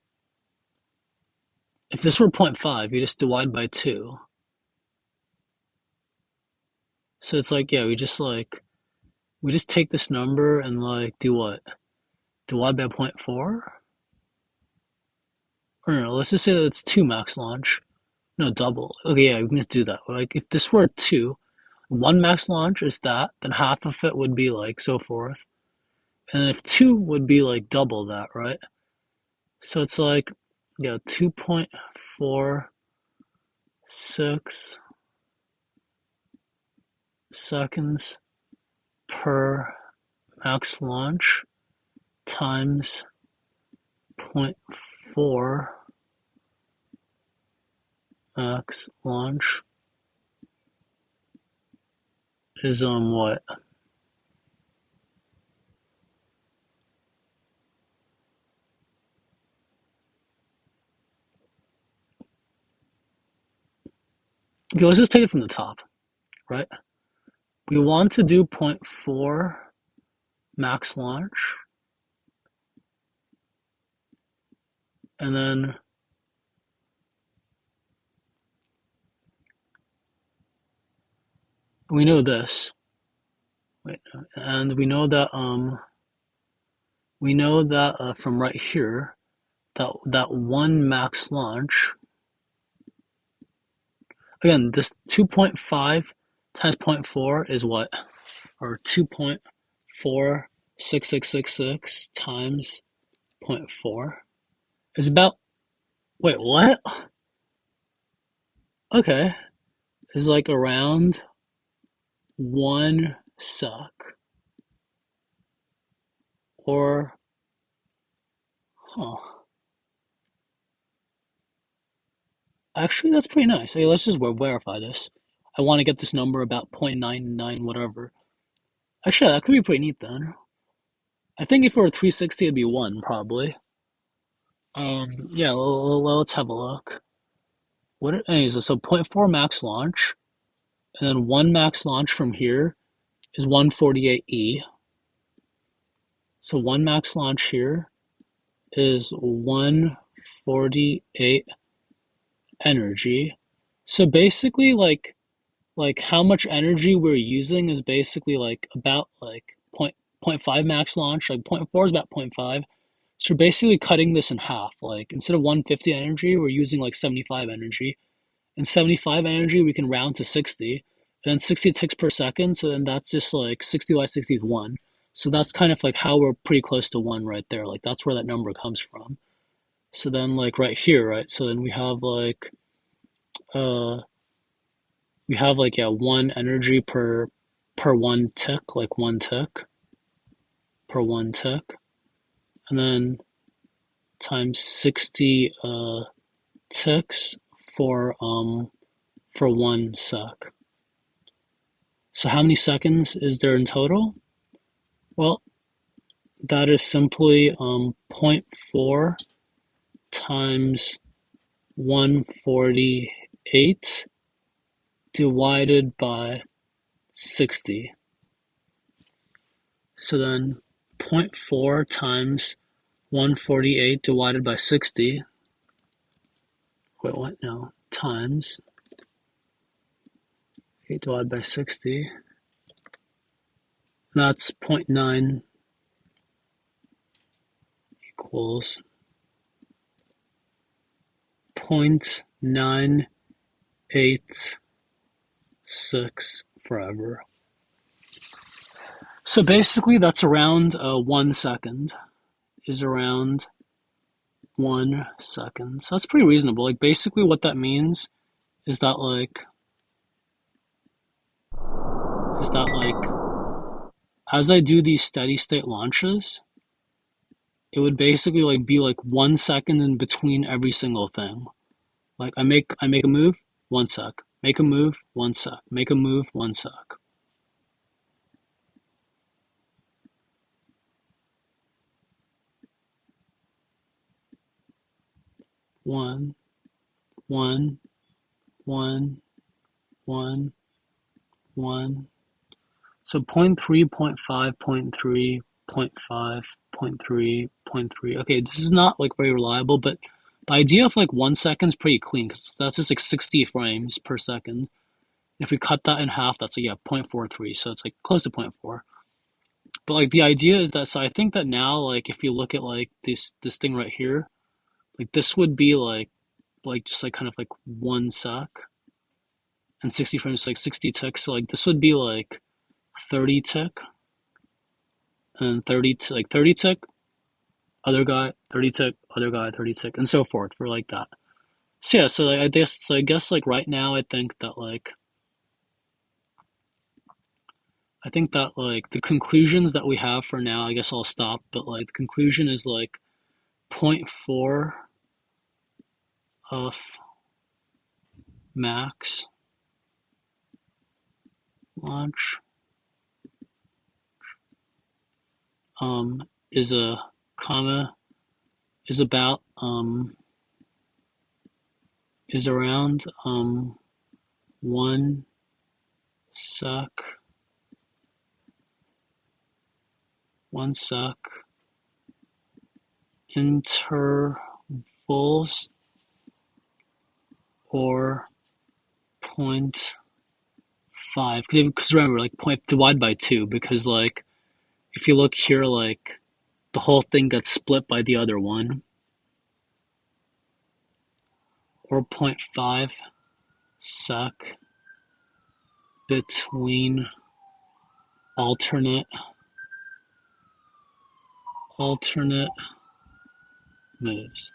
If this were 0.5, you just divide by 2. So it's like, yeah, we just take this number and like do what? Divide by zero point 0.4? Or no, let's just say that it's 2 max launch. No, double. Okay, yeah, we can just do that. Like if this were 2, one max launch is that, then half of it would be like so forth. And if 2 would be like double that, right? So it's like, yeah, 2.46 seconds per max launch times zero point 0.4 max launch is what? Okay, let's just take it from the top, right? We want to do 0.4 max launch, and then we know this. Wait, and we know that from right here that one max launch. Again, this 2.5 times zero point 0.4 is what? Or 2.46666 times zero point 0.4 is about, wait, what? Okay, is like around 1 sec. Or, huh. Actually, that's pretty nice. Okay, let's just verify this. I want to get this number about 0.99 whatever. Actually, that could be pretty neat then. I think if it were 360, it'd be 1 probably. Yeah, let's have a look. Anyways, so zero point 0.4 max launch, and then 1 max launch from here is 148E. So 1 max launch here is 148 energy. So basically, like how much energy we're using is basically like about like zero point 0.5 max launch. Like zero point 0.4 is about 0.5. So we're basically cutting this in half. Like instead of 150 energy, we're using like 75 energy. And 75 energy, we can round to 60. And then 60 ticks per second. So then that's just like 60 by 60 is 1. So that's kind of like how we're pretty close to 1 right there. Like that's where that number comes from. So then like right here, right? So then uh we have like, yeah, 1 energy per 1 tick, like 1 tick per 1 tick. And then times 60 ticks for 1 sec. So how many seconds is there in total? Well, that is simply zero point 0.4 times 148 divided by 60. So then 0 0.4 times 148 divided by 60. Wait, what? No. Times 8 divided by 60. That's 0.9 equals 0.986 forever. So basically, that's around 1 second. Is around 1 second. So that's pretty reasonable. Like basically, what that means is that as I do these steady state launches, it would basically like be like 1 second in between every single thing. Like I make a move, 1 sec. Make a move, 1 sec. Make a move, 1 sec. One, one, one, one, one. So 0.3, 0.5, 0.3, 0.5, 0.3, 0.3. Okay, this is not like very reliable, but The idea of like 1 second is pretty clean because that's just like 60 frames per second. If we cut that in half, that's like, yeah, 0.43. So it's like close to zero point 0.4. But like the idea is that, so I think that now, like if you look at like this thing right here, like this would be like just like kind of like 1 sec and 60 frames, like 60 ticks. So like this would be like 30 tick and 30 tick, other guy, 30 tick, other guy, 30 tick, and so forth for like that. So yeah, so like, I guess like right now I think that like the conclusions that we have for now, I guess I'll stop, but like the conclusion is like zero point 0.4 of max launch is a comma is about is around 1 sec 1 sec intervals or point five, because remember, like point divide by two, because like if you look here, like the whole thing gets split by the other one, or zero point 0.5 sec between alternate alternate moves.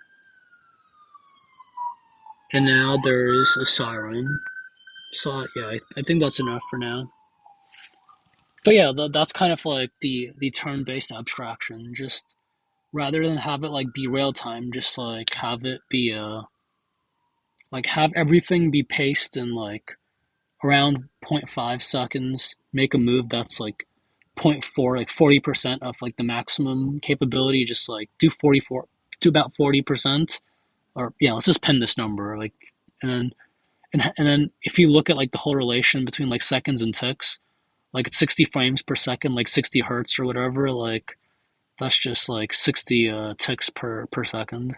And now there is a siren. So yeah, I think that's enough for now. But yeah, that's kind of like the turn-based abstraction. Just rather than have it like be real time, just like have it be like have everything be paced in like around zero point 0.5 seconds. Make a move that's like zero point 0.4, like 40% of like the maximum capability. Just like do 44 to about 40%, or yeah, let's just pin this number like, and then and then if you look at like the whole relation between like seconds and ticks, like it's 60 frames per second, like 60 hertz or whatever, like that's just like 60 ticks per second.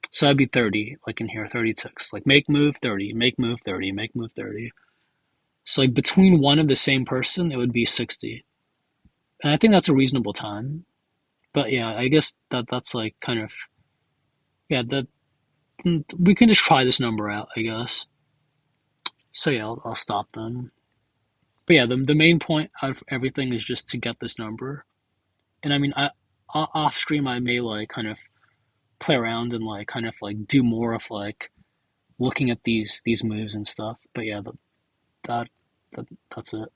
So that'd be 30, like in here, 30 ticks. Like make move 30, make move 30, make move 30. So like between one of the same person, it would be 60. And I think that's a reasonable time. But yeah, I guess that's like kind of, yeah, that we can just try this number out, I guess. So yeah, I'll stop them. But yeah, the main point out of everything is just to get this number. And I mean, off stream I may like kind of play around and like kind of like do more of like looking at these moves and stuff. But yeah, that, that that's it.